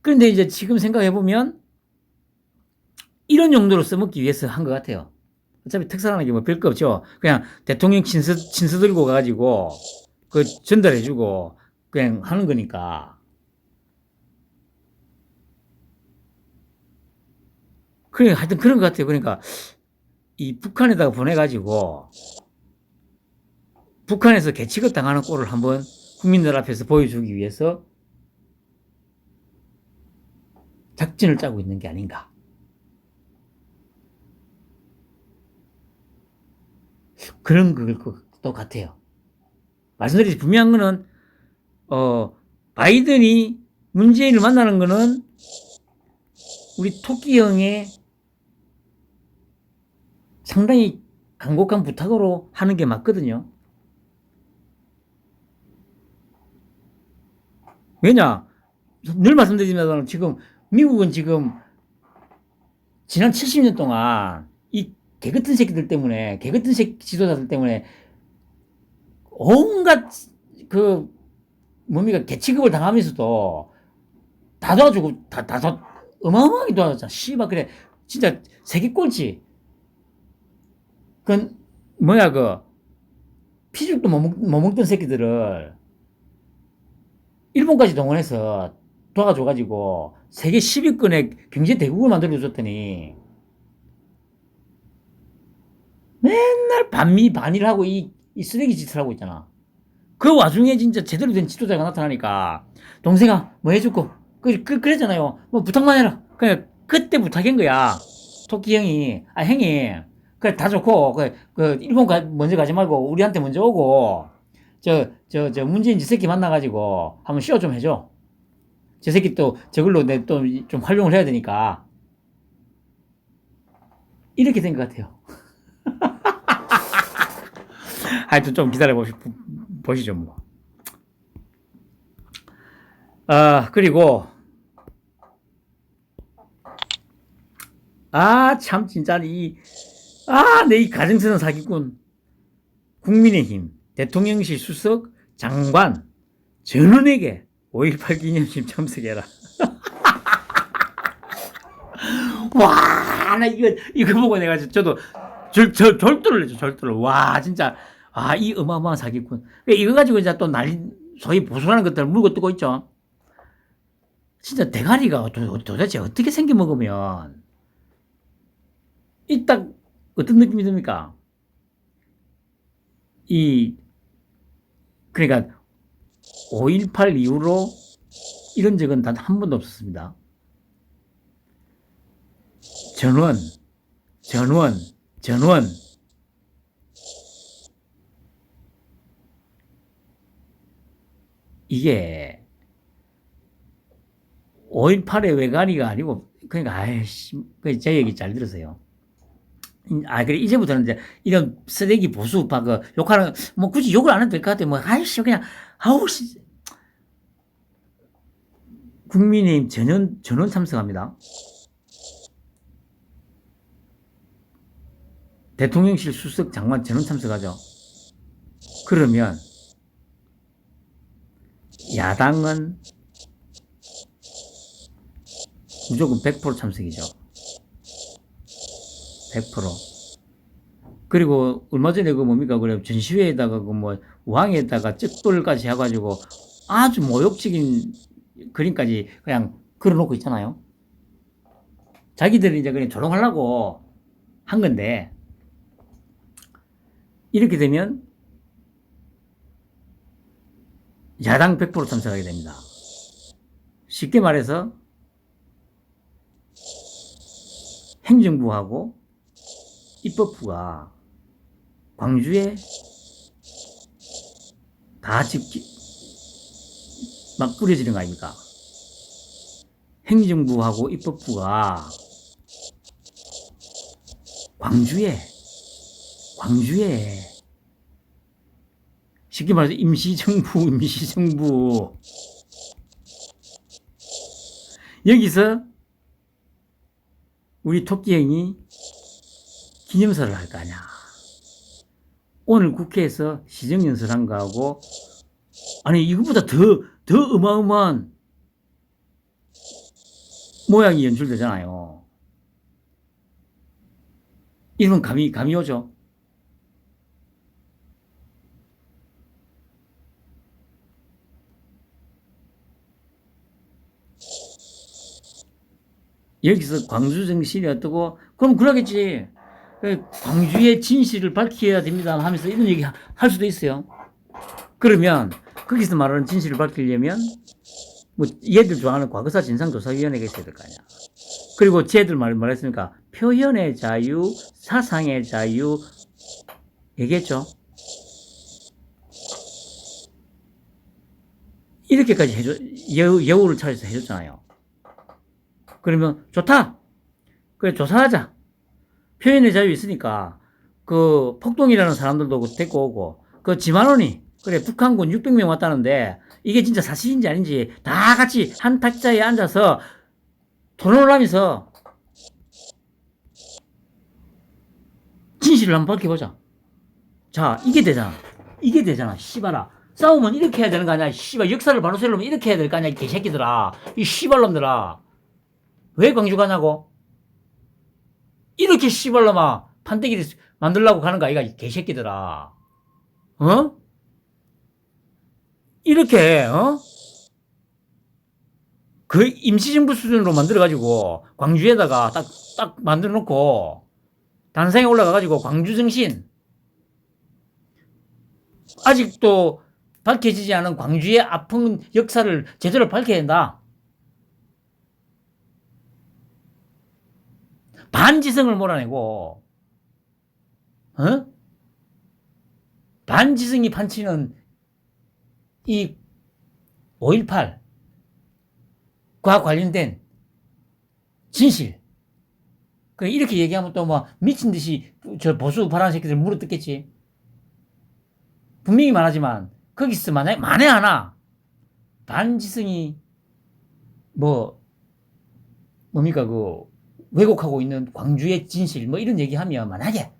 그런데 이제 지금 생각해 보면 이런 용도로 써먹기 위해서 한 것 같아요. 어차피 특사라는 게 뭐 별거 없죠. 그냥 대통령 친서 들고 가가지고 그 전달해주고 그냥 하는 거니까. 그래 하여튼 그런 것 같아요. 그러니까 이 북한에다가 보내가지고 북한에서 개취급 당하는 꼴을 한번 국민들 앞에서 보여주기 위해서 작전을 짜고 있는 게 아닌가. 그런 것도 같아요. 말씀드리지 분명한 거는 바이든이 문재인을 만나는 거는 우리 토끼 형의 상당히 간곡한 부탁으로 하는 게 맞거든요. 왜냐? 늘 말씀드리지만 지금 미국은 지금 지난 70년 동안 이 개같은 새끼들 때문에 개같은 새끼 지도자들 때문에 온갖 그 뭡니까 개취급을 당하면서도 다 도와주고 다 어마어마하게 도와줬잖아. 씨발 그래 진짜 세계 꼴찌. 그건 뭐야 그 피죽도 못 먹던 새끼들을 일본까지 동원해서 도와줘가지고 세계 10위권의 경제 대국을 만들어줬더니 맨날 반미반의를 하고 이 쓰레기 짓을 하고 있잖아. 그 와중에 진짜 제대로 된 지도자가 나타나니까 동생아 뭐 해줄고 그랬잖아요. 뭐 부탁만 해라. 그냥 그때 부탁한 거야. 토끼 형이 형이 그래 다 좋고 일본 먼저 가지 말고 우리한테 먼저 오고 저 문재인 저 새끼 만나가지고 한번 쇼 좀 해줘. 저 새끼 또 저걸로 내 또 좀 활용을 해야 되니까 이렇게 된 것 같아요. 하여튼 좀 기다려 보시죠 뭐. 그리고 참 진짜 내 이 가정스러운 사기꾼 국민의힘 대통령실 수석 장관 전원에게 5.18 기념식 참석해라. 와, 나 이거 보고 내가 저도 절도를 했죠, 절도를. 와, 진짜. 이 어마어마한 사기꾼. 이거 가지고 이제 또 소위 보수라는 것들을 물고 뜨고 있죠. 진짜 대가리가 도대체 어떻게 생겨먹으면, 딱 어떤 느낌이 듭니까? 그러니까 5.18 이후로 이런 적은 단 한 번도 없었습니다. 전원. 이게 5.18의 외가리가 아니고, 그러니까, 제 얘기 잘 들으세요. 그래, 이제부터는 이제 이런 쓰레기 보수파, 욕하는, 뭐 굳이 욕을 안 해도 될 것 같아요. 뭐, 그냥, 국민의힘 전원 참석합니다. 대통령실 수석 장관 전원 참석하죠. 그러면 야당은 무조건 100% 참석이죠. 100%. 그리고 얼마 전에 그래 전시회에다가 우항에다가 쩍돌까지 해가지고 아주 모욕적인 그림까지 그냥 걸어놓고 있잖아요. 자기들이 이제 그냥 조롱하려고 한 건데, 이렇게 되면 야당 100% 참석하게 됩니다. 쉽게 말해서 행정부하고 입법부가 광주에 다 막 뿌려지는 거 아닙니까? 행정부하고 입법부가 광주에 쉽게 말해서 임시정부 여기서 우리 토끼 형이 기념사를 할 거 아니야. 오늘 국회에서 시정연설한 거하고 이거보다 더 어마어마한 모양이 연출되잖아요. 이런 감이 오죠. 여기서 광주 정신이 어떠고, 그럼 그러겠지. 광주의 진실을 밝혀야 됩니다 하면서 이런 얘기 할 수도 있어요. 그러면 거기서 말하는 진실을 밝히려면 얘들 좋아하는 과거사 진상조사위원회가 있어야 될 거 아니야. 그리고 쟤들 말했으니까 표현의 자유, 사상의 자유 얘기했죠. 이렇게까지 여우를 차려서 해줬잖아요. 그러면 좋다. 그래, 조사하자. 표현의 자유 있으니까 폭동이라는 사람들도 데리고 오고 지만원이 그래 북한군 600명 왔다는데 이게 진짜 사실인지 아닌지 다 같이 한 탁자에 앉아서 토론을 하면서 진실을 한번 밝혀보자. 자, 이게 되잖아. 씨발아. 싸우면 이렇게 해야 되는 거 아니야. 씨발, 역사를 바로 세우려면 이렇게 해야 될 거 아니야. 이 개새끼들아. 이 씨발놈들아. 왜 광주 가냐고? 이렇게 씨발놈아. 판때기를 만들려고 가는 거 아이가. 이 개새끼들아. 이렇게, 그 임시정부 수준으로 만들어가지고 광주에다가 딱 만들어 놓고 단상에 올라가가지고 광주 정신, 아직도 밝혀지지 않은 광주의 아픈 역사를 제대로 밝혀야 된다. 반지성을 몰아내고, 어? 반지성이 판치는 이 5.18과 관련된 진실. 이렇게 얘기하면 또 뭐 미친 듯이 저 보수 파란 새끼들 물어뜯겠지. 분명히 말하지만 거기서 만에 하나 반지성이 뭡니까 왜곡하고 있는 광주의 진실 이런 얘기하면 만약에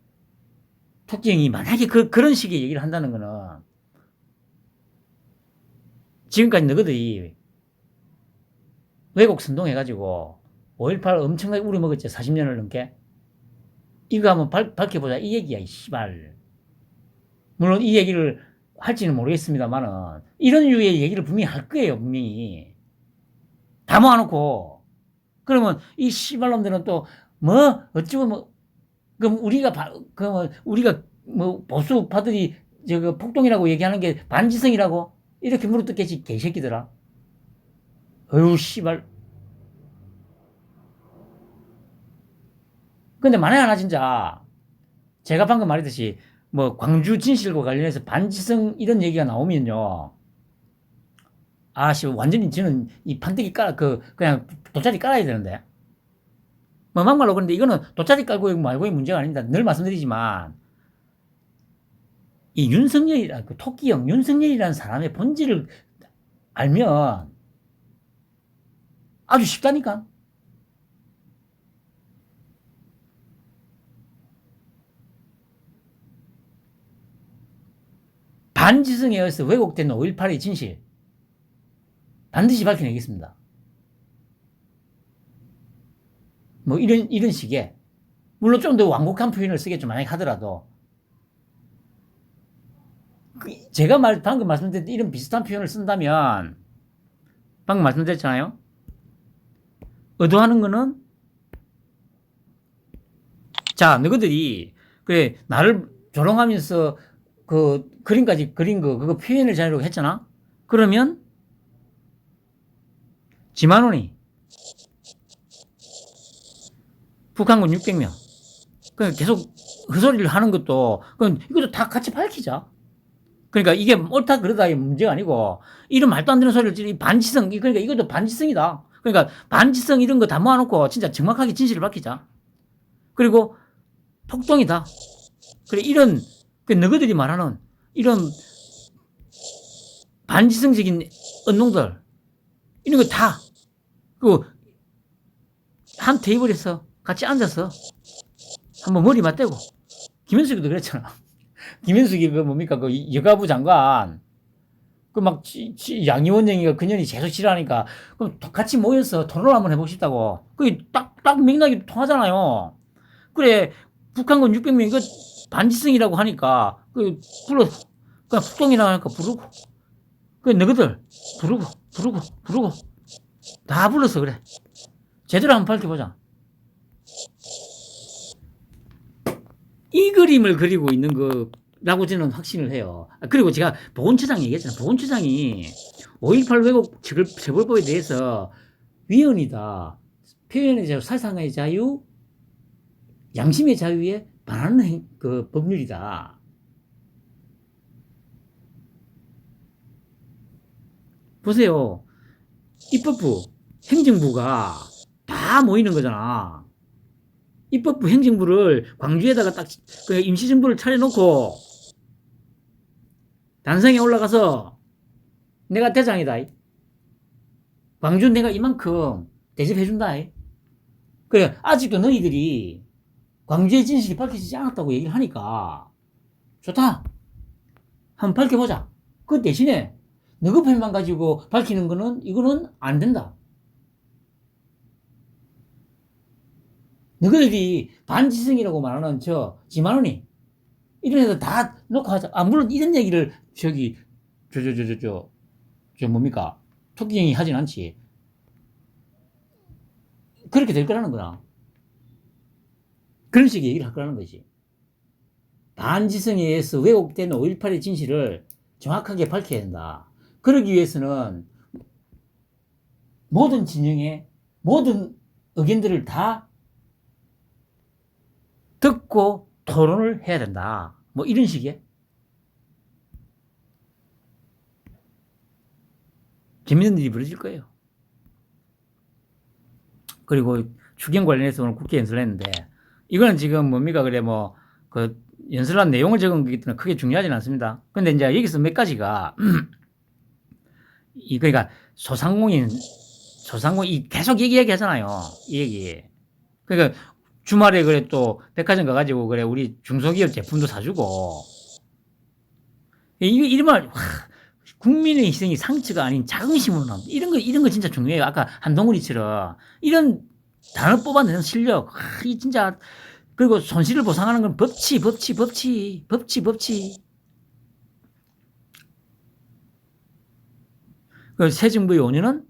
톡정이 만약에 그런 식의 얘기를 한다는 거는 지금까지 너희들이 왜곡 선동해가지고 5.18 엄청나게 우려먹었지. 40년을 넘게. 이거 한번 밝혀보자 이 얘기야 이 씨발. 물론 이 얘기를 할지는 모르겠습니다만은 이런 유의 얘기를 분명히 할 거예요. 분명히 다 모아놓고. 그러면 이 씨발놈들은 또 어쩌고 그럼 우리가 보수파들이 저거 폭동이라고 얘기하는 게 반지성이라고 이렇게 물어뜯겠지 개새끼들아. 어휴 씨발. 근데 만에 하나 진짜 제가 방금 말했듯이 광주 진실과 관련해서 반지성 이런 얘기가 나오면요. 완전히 저는 이 판때기 그냥 돗자리 깔아야 되는데. 막말로 그런데 이거는 돗자리 깔고 말고의 문제가 아닙니다. 늘 말씀드리지만, 이 토끼형 윤석열이라는 사람의 본질을 알면 아주 쉽다니까. 반지성에 의해서 왜곡된 5.18의 진실. 반드시 밝혀내겠습니다. 이런 식의. 물론 좀 더 완곡한 표현을 쓰겠죠. 만약에 하더라도. 제가 방금 말씀드린 이런 비슷한 표현을 쓴다면, 방금 말씀드렸잖아요. 의도하는 거는, 자, 너희들이, 그래, 나를 조롱하면서 그림까지 그린 그거 표현을 자유로 했잖아? 그러면, 지만원이, 북한군 600명. 계속 헛소리를 하는 것도, 이것도 다 같이 밝히자. 그러니까 이게 옳다 그러다의 문제가 아니고, 이런 말도 안 되는 소리를 반지성, 그러니까 이것도 반지성이다. 그러니까 반지성 이런 거 다 모아놓고 진짜 정확하게 진실을 밝히자. 그리고 폭동이다. 그래, 너희들이 말하는 이런 반지성적인 언론들, 이런 거 다, 한 테이블에서 같이 앉아서 한번 머리 맞대고. 김현숙이도 그랬잖아. 김현숙이 여가부 장관, 양이원영이가 그년이 계속 싫어하니까, 그럼 같이 모여서 토론을 한번 해보고 싶다고. 그게 딱 맥락이 통하잖아요. 그래, 북한군 600명 이거 반지성이라고 하니까, 그냥 폭동이라고 하니까 부르고. 너희들 부르고. 다 불러서 그래. 제대로 한번 밝혀보자. 이 그림을 그리고 있는 거라고 저는 확신을 해요. 그리고 제가 보훈처장 얘기했잖아요. 보훈처장이 5.18 왜곡 처벌법에 대해서 위헌이다. 표현의 자유, 사상의 자유, 양심의 자유에 반하는 법률이다. 보세요. 입법부, 행정부가 다 모이는 거잖아. 입법부 행정부를 광주에다가 딱 임시정부를 차려놓고 단성에 올라가서 내가 대장이다. 광주 내가 이만큼 대접해준다. 그래, 아직도 너희들이 광주의 진실이 밝혀지지 않았다고 얘기를 하니까 좋다. 한번 밝혀보자. 그 대신에 너희 편만 가지고 밝히는 이거는 안 된다. 너희들이 반지성이라고 말하는 지만원이 이런 애들 다 놓고 하자. 물론 이런 얘기를 뭡니까? 토끼형이 하진 않지. 그렇게 될 거라는 거다. 그런 식의 얘기를 할 거라는 거지. 반지성에 의해서 왜곡된 5.18의 진실을 정확하게 밝혀야 된다. 그러기 위해서는 모든 진영의 모든 의견들을 다 듣고 토론을 해야 된다. 뭐 이런 식의 재밌는 일이 벌어질 거예요. 그리고 추경 관련해서 오늘 국회 연설을 했는데, 이거는 지금 뭡니까? 그래, 뭐, 그, 연설한 내용을 적은 거기 때문에 크게 중요하진 않습니다. 근데 이제 여기서 몇 가지가, 그러니까 소상공인 계속 얘기 하잖아요. 이 얘기. 그러니까 주말에 그래 또 백화점 가가지고 그래 우리 중소기업 제품도 사주고, 이러면, 국민의 희생이 상처가 아닌 자긍심으로 나옵니다. 이런 거 진짜 중요해요. 아까 한동훈이처럼. 이런 단어 뽑아내는 실력. 이 진짜. 그리고 손실을 보상하는 건 법치. 그 새 정부의 5년은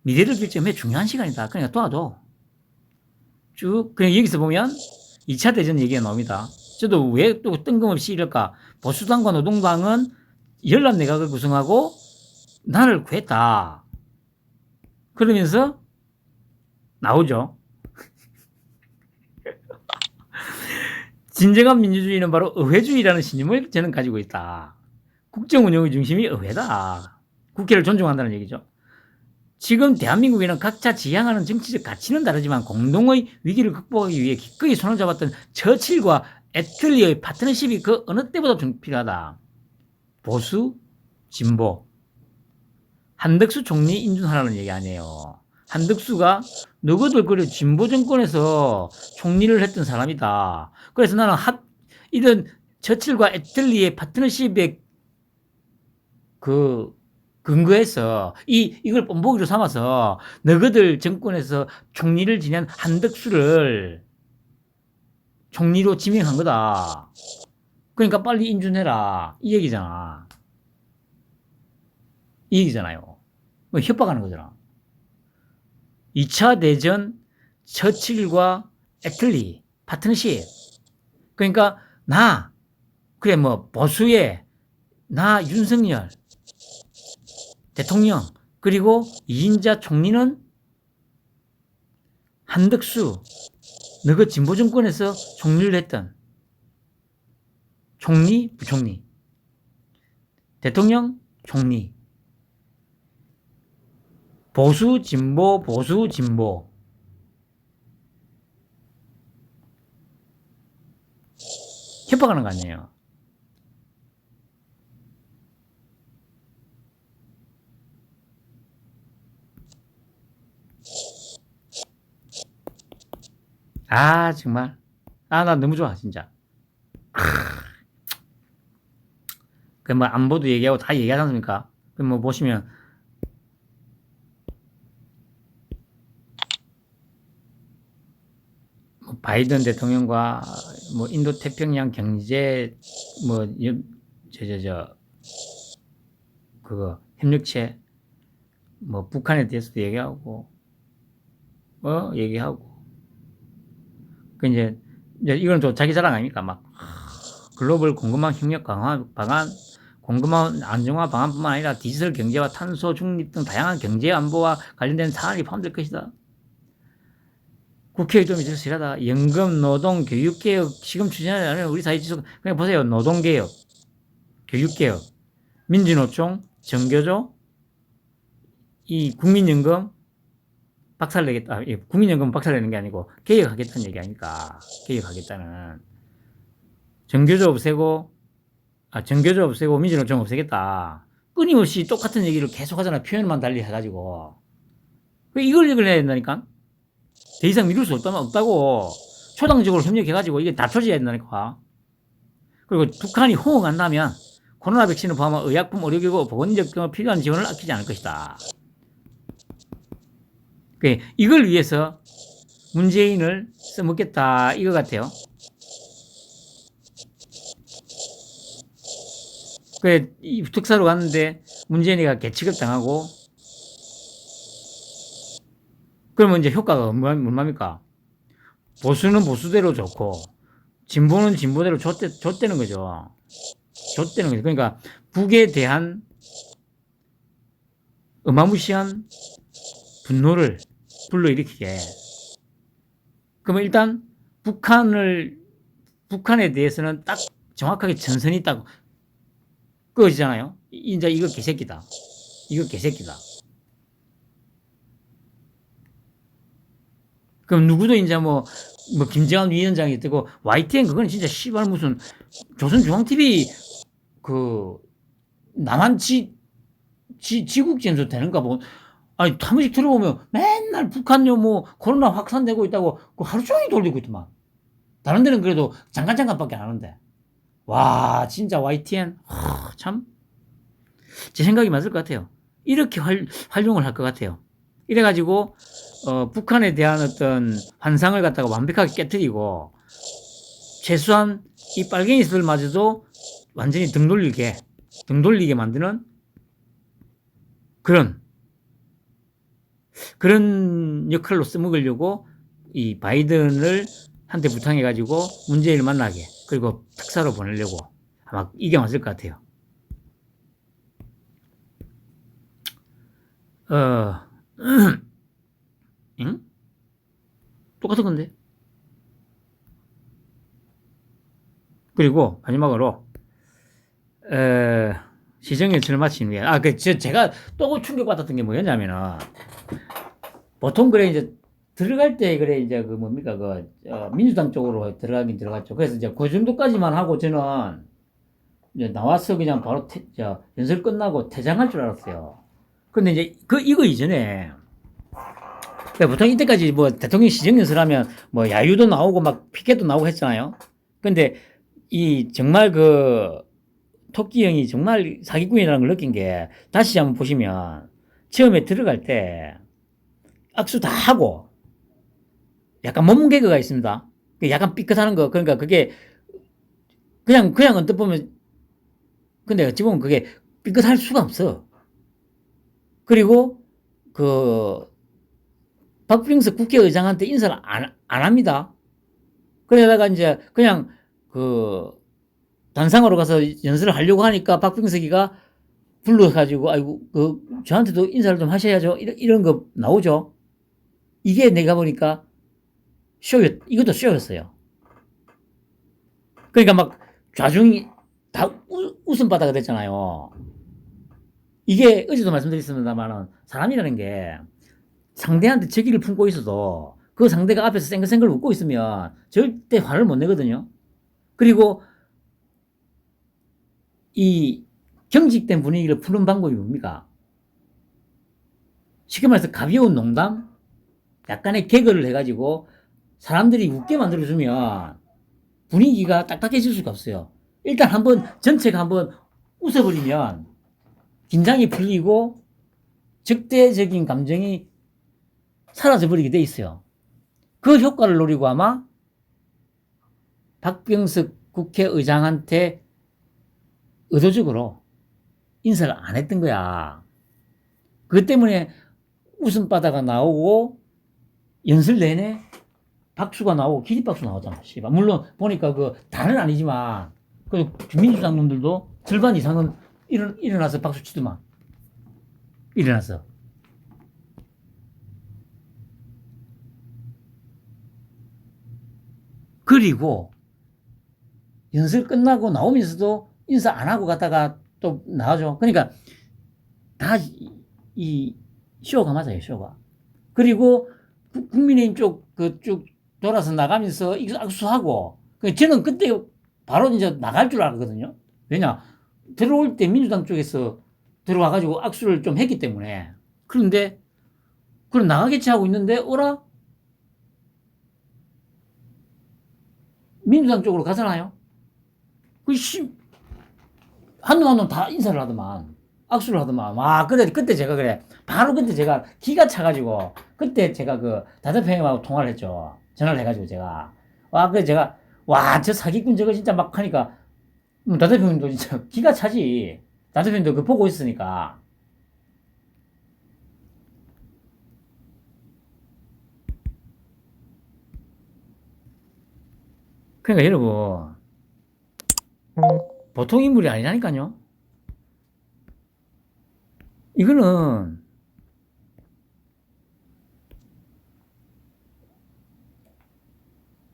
미래를 결정해 중요한 시간이다. 그러니까 도와줘. 쭉. 그냥 여기서 보면 2차 대전 얘기가 나옵니다. 저도 왜 또 뜬금없이 이럴까. 보수당과 노동당은 연합내각을 구성하고 나를 구했다. 그러면서 나오죠. 진정한 민주주의는 바로 의회주의라는 신념을 저는 가지고 있다. 국정 운영의 중심이 의회다. 국회를 존중한다는 얘기죠. 지금 대한민국에는 각자 지향하는 정치적 가치는 다르지만 공동의 위기를 극복하기 위해 기꺼이 손을 잡았던 처칠과 애틀리의 파트너십이 그 어느 때보다 필요하다. 보수, 진보. 한덕수 총리 인준하라는 얘기 아니에요. 한덕수가 너희들 그래 진보 정권에서 총리를 했던 사람이다. 그래서 나는 이런 처칠과 애틀리의 파트너십의 그 근거해서 이걸 본보기로 삼아서 너희들 정권에서 총리를 지낸 한덕수를 총리로 지명한 거다. 그러니까 빨리 인준해라. 이 얘기잖아. 이 얘기잖아요. 협박하는 거잖아. 2차 대전 처칠과 애틀리 파트너십. 그러니까 그래 뭐 보수의 나 윤석열 대통령 그리고 2인자 총리는 한덕수 너가 진보 정권에서 총리를 했던 총리 부총리 대통령 총리 보수 진보 협박하는 거 아니에요. 정말. 나 너무 좋아, 진짜. 그 뭐 안보도 얘기하고 다 얘기하지 않습니까? 그 뭐 보시면 바이든 대통령과 뭐 인도 태평양 경제 뭐 그거 협력체 뭐 북한에 대해서도 얘기하고 얘기하고 그 이제 이건 또 자기 자랑 아닙니까? 막 글로벌 공급망 협력 강화 방안, 공급망 안정화 방안뿐만 아니라 디지털 경제와 탄소 중립 등 다양한 경제 안보와 관련된 사안이 포함될 것이다. 국회의 도움이 절실하다. 연금, 노동, 교육개혁, 지금 추진하는 우리 사회 지속, 그냥 보세요. 노동개혁, 교육개혁, 민주노총, 정교조, 이 국민연금 박살내겠다. 국민연금 박살내는 게 아니고 개혁하겠다는 얘기 아닙니까? 개혁하겠다는. 정교조 없애고 민주노총 없애겠다. 끊임없이 똑같은 얘기를 계속 하잖아. 표현만 달리 해가지고. 이걸 해야 된다니까? 더 이상 미룰 수 없다고. 초당적으로 협력해가지고 이게 다쳐져야 된다니까. 그리고 북한이 호응한다면 코로나 백신을 포함한 의약품, 의료기구, 보건적 등 필요한 지원을 아끼지 않을 것이다. 이걸 위해서 문재인을 써먹겠다 이거 같아요. 이 특사로 갔는데 문재인이가 개취급 당하고 그러면 이제 효과가 얼마입니까? 보수는 보수대로 좋고, 진보는 진보대로 좆되는 거죠. 좆되는 거죠. 그러니까 북에 대한 어마무시한 분노를 불러일으키게. 그러면 일단 북한에 대해서는 딱 정확하게 전선이 딱 그어지잖아요. 이제 이거 개새끼다. 이거 개새끼다. 그럼 누구도 이제 뭐 김정한 위원장이 뜨고 YTN 그건 진짜 씨발 무슨 조선중앙TV 그 남한 지국진수 되는가 뭐. 아니, 한 번씩 들어보면 맨날 북한요 뭐 코로나 확산되고 있다고 그 하루 종일 돌리고 있더만. 다른 데는 그래도 잠깐밖에 안 하는데. 와, 진짜 YTN 참 제 생각이 맞을 것 같아요. 이렇게 활용을 할 것 같아요. 이래가지고 북한에 대한 어떤 환상을 갖다가 완벽하게 깨뜨리고 최소한 이 빨갱이들마저도 완전히 등 돌리게 만드는 그런 역할로 써먹으려고 이 바이든을 한테 부탁해가지고 문재인을 만나게, 그리고 특사로 보내려고 아마 이게 맞을 것 같아요. 응? 똑같은 건데. 그리고 마지막으로 시정연설을 마친 후에 제가 또 충격받았던 게 뭐였냐면은, 보통 그래 이제 들어갈 때 그래 이제 그 뭡니까 민주당 쪽으로 들어가긴 들어갔죠. 그래서 이제 그 정도까지만 하고 저는 이제 나와서 그냥 바로 연설 끝나고 퇴장할 줄 알았어요. 근데 이제 이거 이전에 보통 이때까지 뭐 대통령 시정연설하면 뭐 야유도 나오고 막 피켓도 나오고 했잖아요. 근데 이 정말 토끼 형이 정말 사기꾼이라는 걸 느낀 게, 다시 한번 보시면 처음에 들어갈 때 악수 다 하고 약간 몸 개그가 있습니다. 약간 삐끗하는 거. 그러니까 그게 그냥 언뜻 보면, 근데 어찌 보면 그게 삐끗할 수가 없어. 그리고 박빙석 국회의장한테 인사를 안 합니다. 그러다가 이제 그냥 단상으로 가서 연설을 하려고 하니까 박빙석이가 불러가지고 아이고 저한테도 인사를 좀 하셔야죠. 이런 거 나오죠. 이게 내가 보니까 이것도 쇼였어요. 그러니까 막 좌중이 다 웃음바다가 됐잖아요. 이게 어제도 말씀드렸습니다만, 사람이라는 게 상대한테 적의를 품고 있어도 그 상대가 앞에서 생글생글 웃고 있으면 절대 화를 못 내거든요. 그리고 이 경직된 분위기를 푸는 방법이 뭡니까? 쉽게 말해서 가벼운 농담? 약간의 개그를 해가지고 사람들이 웃게 만들어주면 분위기가 딱딱해질 수가 없어요. 일단 전체가 한번 웃어버리면 긴장이 풀리고 적대적인 감정이 사라져버리게 돼 있어요. 그 효과를 노리고 아마 박병석 국회의장한테 의도적으로 인사를 안 했던 거야. 그것 때문에 웃음바다가 나오고 연설 내내 박수가 나오고 기립박수 나오잖아. 씨발. 물론 보니까 다는 아니지만 민주당 놈들도 절반 이상은 일어나서 박수 치더만. 일어나서. 그리고 연설 끝나고 나오면서도 인사 안 하고 갔다가 또 나가죠. 그러니까 다 이 쇼가 맞아요, 쇼가. 그리고 국민의힘 쪽 쭉 돌아서 나가면서 악수하고, 저는 그때 바로 이제 나갈 줄 알거든요. 왜냐, 들어올 때 민주당 쪽에서 들어와가지고 악수를 좀 했기 때문에. 그런데 그럼 나가겠지 하고 있는데 어라? 민주당 쪽으로 가잖아요. 한놈 다 인사를 하더만, 악수를 하더만. 와, 그때 제가 바로 그때 제가 기가 차가지고, 그때 제가 다대표님하고 통화를 했죠. 전화를 해가지고 제가. 저 사기꾼 저거 진짜 막 하니까, 다대표님도 진짜 기가 차지. 다대표님도 보고 있으니까. 그러니까 여러분, 보통 인물이 아니라니까요. 이거는,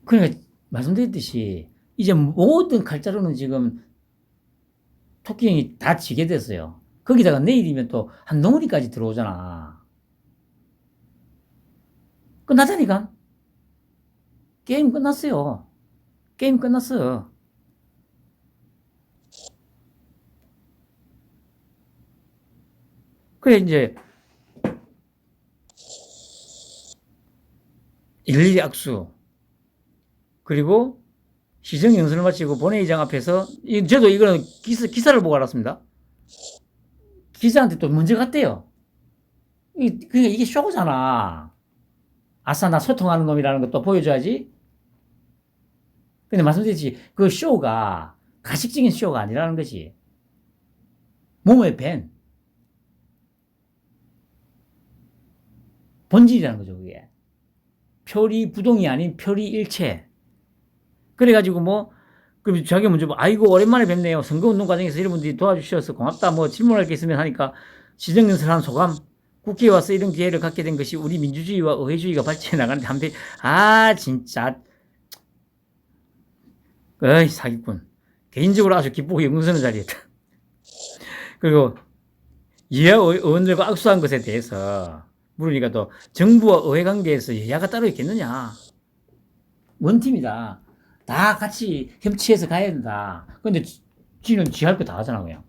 그러니까 말씀드렸듯이, 이제 모든 칼자루는 지금 토끼형이 다 지게 됐어요. 거기다가 내일이면 또 한동훈이까지 들어오잖아. 끝나자니까. 게임 끝났어요. 게임 끝났어. 그래, 이제, 일일이 악수. 그리고 시정연설을 마치고 본회의장 앞에서, 저도 이거는 기사를 보고 알았습니다. 기자한테 또 문제 갔대요. 그러니까 이게 쇼잖아. 아싸, 나 소통하는 놈이라는 것도 보여줘야지. 근데 말씀드렸지, 그 쇼가 가식적인 쇼가 아니라는 거지. 몸의 밴. 본질이라는 거죠, 그게. 표리 부동이 아닌 표리 일체. 그래가지고 뭐, 그 자기가 먼저 뭐, 아이고, 오랜만에 뵙네요. 선거운동 과정에서 이런 분들이 도와주셔서 고맙다. 뭐, 질문할 게 있으면 하니까, 시정연설한 소감. 국회에 와서 이런 기회를 갖게 된 것이 우리 민주주의와 의회주의가 발전해 나가는데 한데, 진짜. 어이, 사기꾼. 개인적으로 아주 기쁘고 영광스러운 자리였다. 그리고, 여야 의원들과 악수한 것에 대해서 물으니까 또, 정부와 의회 관계에서 여야가 따로 있겠느냐. 원팀이다. 다 같이 협치해서 가야 된다. 근데 지는 지 할 거 다 하잖아, 그냥.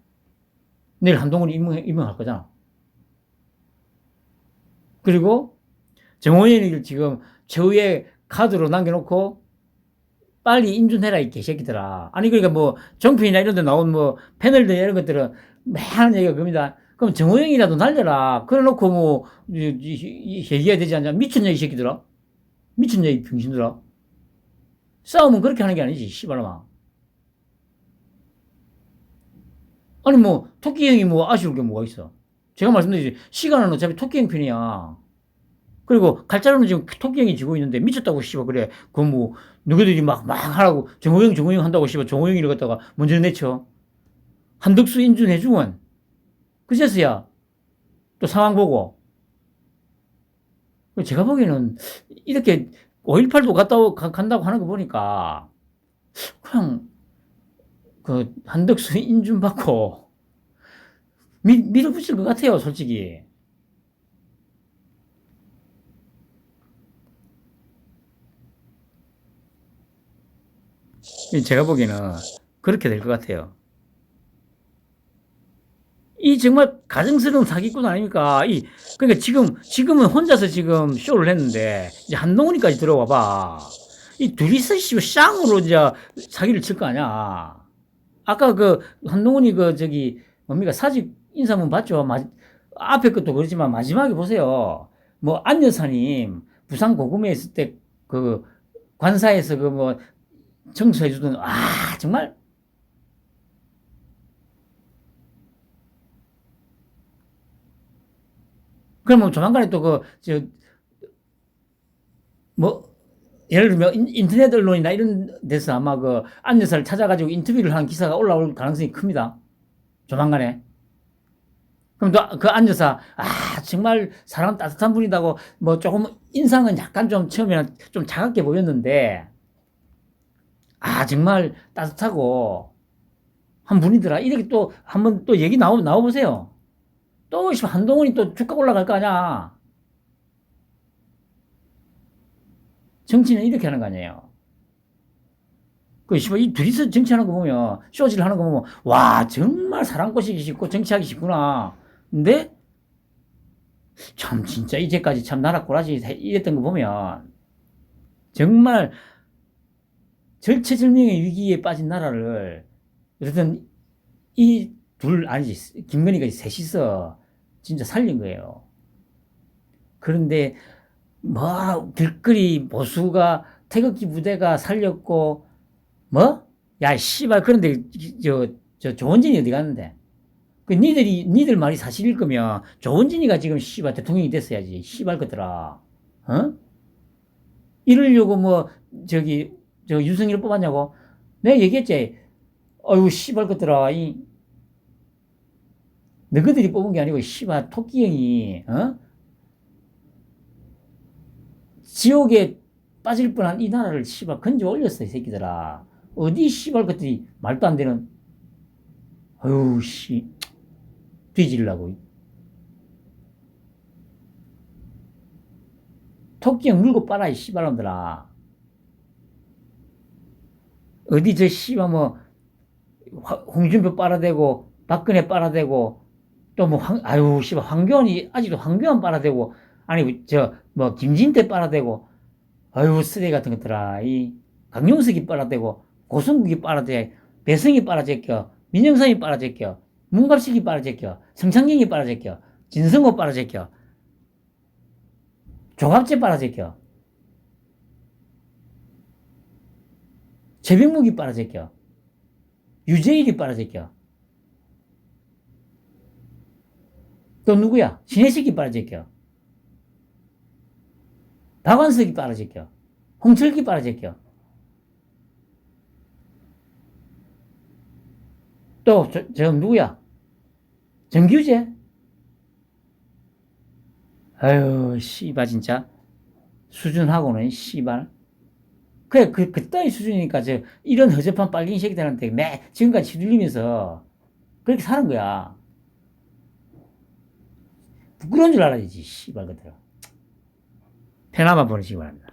내일 한동훈이 임명할 거잖아. 그리고 정호연이를 지금 최후의 카드로 남겨놓고 빨리 인준해라, 이 개새끼들아. 아니, 그러니까 뭐, 정fin이나 이런 데 나온 뭐, 패널들 이런 것들은 많은 얘기가 그겁니다. 그럼 정호영이라도 날려라. 그래 놓고 뭐, 얘기해야 되지 않냐. 미쳤냐, 이 새끼들아. 미쳤냐, 이 병신들아. 싸움은 그렇게 하는 게 아니지, 씨발놈아. 아니, 뭐, 토끼 형이 뭐 아쉬울 게 뭐가 있어. 제가 말씀드리지, 시간은 어차피 토끼 형 편이야. 그리고 칼자루는 지금 토끼 형이 지고 있는데 미쳤다고, 씨발, 그래. 그 뭐, 누구들이 막 하라고, 정호영 한다고, 씨발, 정호영이를 갖다가 먼저 내쳐. 한덕수 인준해주원. 그제서야, 또 상황 보고. 제가 보기에는, 이렇게 5.18도 간다고 하는 거 보니까, 그냥, 그, 한덕수 인준받고, 밀어붙일 것 같아요, 솔직히. 제가 보기에는 그렇게 될 것 같아요. 이 정말 가증스러운 사기꾼 아닙니까? 그러니까 지금은 혼자서 지금 쇼를 했는데, 이제 한동훈이까지 들어와 봐. 이 둘이서 쌍으로 이제 사기를 칠 거 아니야. 아까 그 한동훈이 뭡니까? 사직 인사문 봤죠? 앞에 것도 그렇지만 마지막에 보세요. 뭐, 안 여사님, 부산 고금에 있을 때 그 관사에서 그 뭐, 청소해주던, 정말. 그러면 조만간에 또 뭐, 예를 들면 인터넷 언론이나 이런 데서 아마 그 안 여사를 찾아가지고 인터뷰를 하는 기사가 올라올 가능성이 큽니다. 조만간에. 그럼 또 그 안 여사, 정말 사람 따뜻한 분이다고 뭐 조금 인상은 약간 좀 처음에는 좀 차갑게 보였는데, 정말 따뜻하고 한 분이더라. 이렇게 또 한번 또 얘기 나와보세요. 또 한동훈이 또 주가 올라갈 거 아니야. 정치는 이렇게 하는 거 아니에요. 이 둘이서 정치하는 거 보면, 쇼질 하는 거 보면, 와, 정말 사람 꼬시기 쉽고 정치하기 쉽구나. 근데, 참, 진짜 이제까지 참 나라 꼬라지 이랬던 거 보면, 정말 절체절명의 위기에 빠진 나라를, 어쨌든, 김건희가 셋이서 진짜 살린 거예요. 그런데, 뭐, 길거리 보수가, 태극기 부대가 살렸고, 뭐? 야, 씨발, 그런데, 조원진이 어디 갔는데? 니들 말이 사실일 거면, 조원진이가 지금, 씨발, 대통령이 됐어야지. 씨발, 것들아. 어? 이러려고 뭐, 저 윤석열을 뽑았냐고? 내가 얘기했지. 어이구, 씨발 것들아. 너희들이 뽑은 게 아니고, 씨발, 토끼형이, 지옥에 빠질 뻔한 이 나라를 씨발 건져 올렸어, 이 새끼들아. 어디 씨발 것들이 말도 안 되는, 어휴, 뒤질라고. 토끼형 물고 빨아, 이 씨발놈들아. 어디 저 씨발 뭐, 홍준표 빨아대고, 박근혜 빨아대고, 또 뭐, 아유, 씨발, 황교안이, 아직도 황교안 빨아대고, 아니, 뭐, 김진태 빨아대고, 아유, 쓰레기 같은 것들아. 강용석이 빨아대고, 고성국이 빨아대, 배성이 빨아제껴, 민영선이 빨아제껴, 문갑식이 빨아제껴, 성창경이 빨아제껴, 진성호 빨아제껴, 조갑재 빨아제껴, 최병묵이 빨아제껴, 유재일이 빨아제껴, 또 누구야? 신혜식이 빨아제껴, 박완석이 빨아제껴, 홍철기 빨아제껴, 또, 누구야? 정규재? 아유, 씨발, 진짜. 수준하고는, 씨발. 그래, 그따위 수준이니까, 이런 허접한 빨갱이 새끼들한테 지금까지 휘둘리면서, 그렇게 사는 거야. 부끄러운 줄 알아야지, 씨발, 것들아. 편하만 보내시기 바랍니다.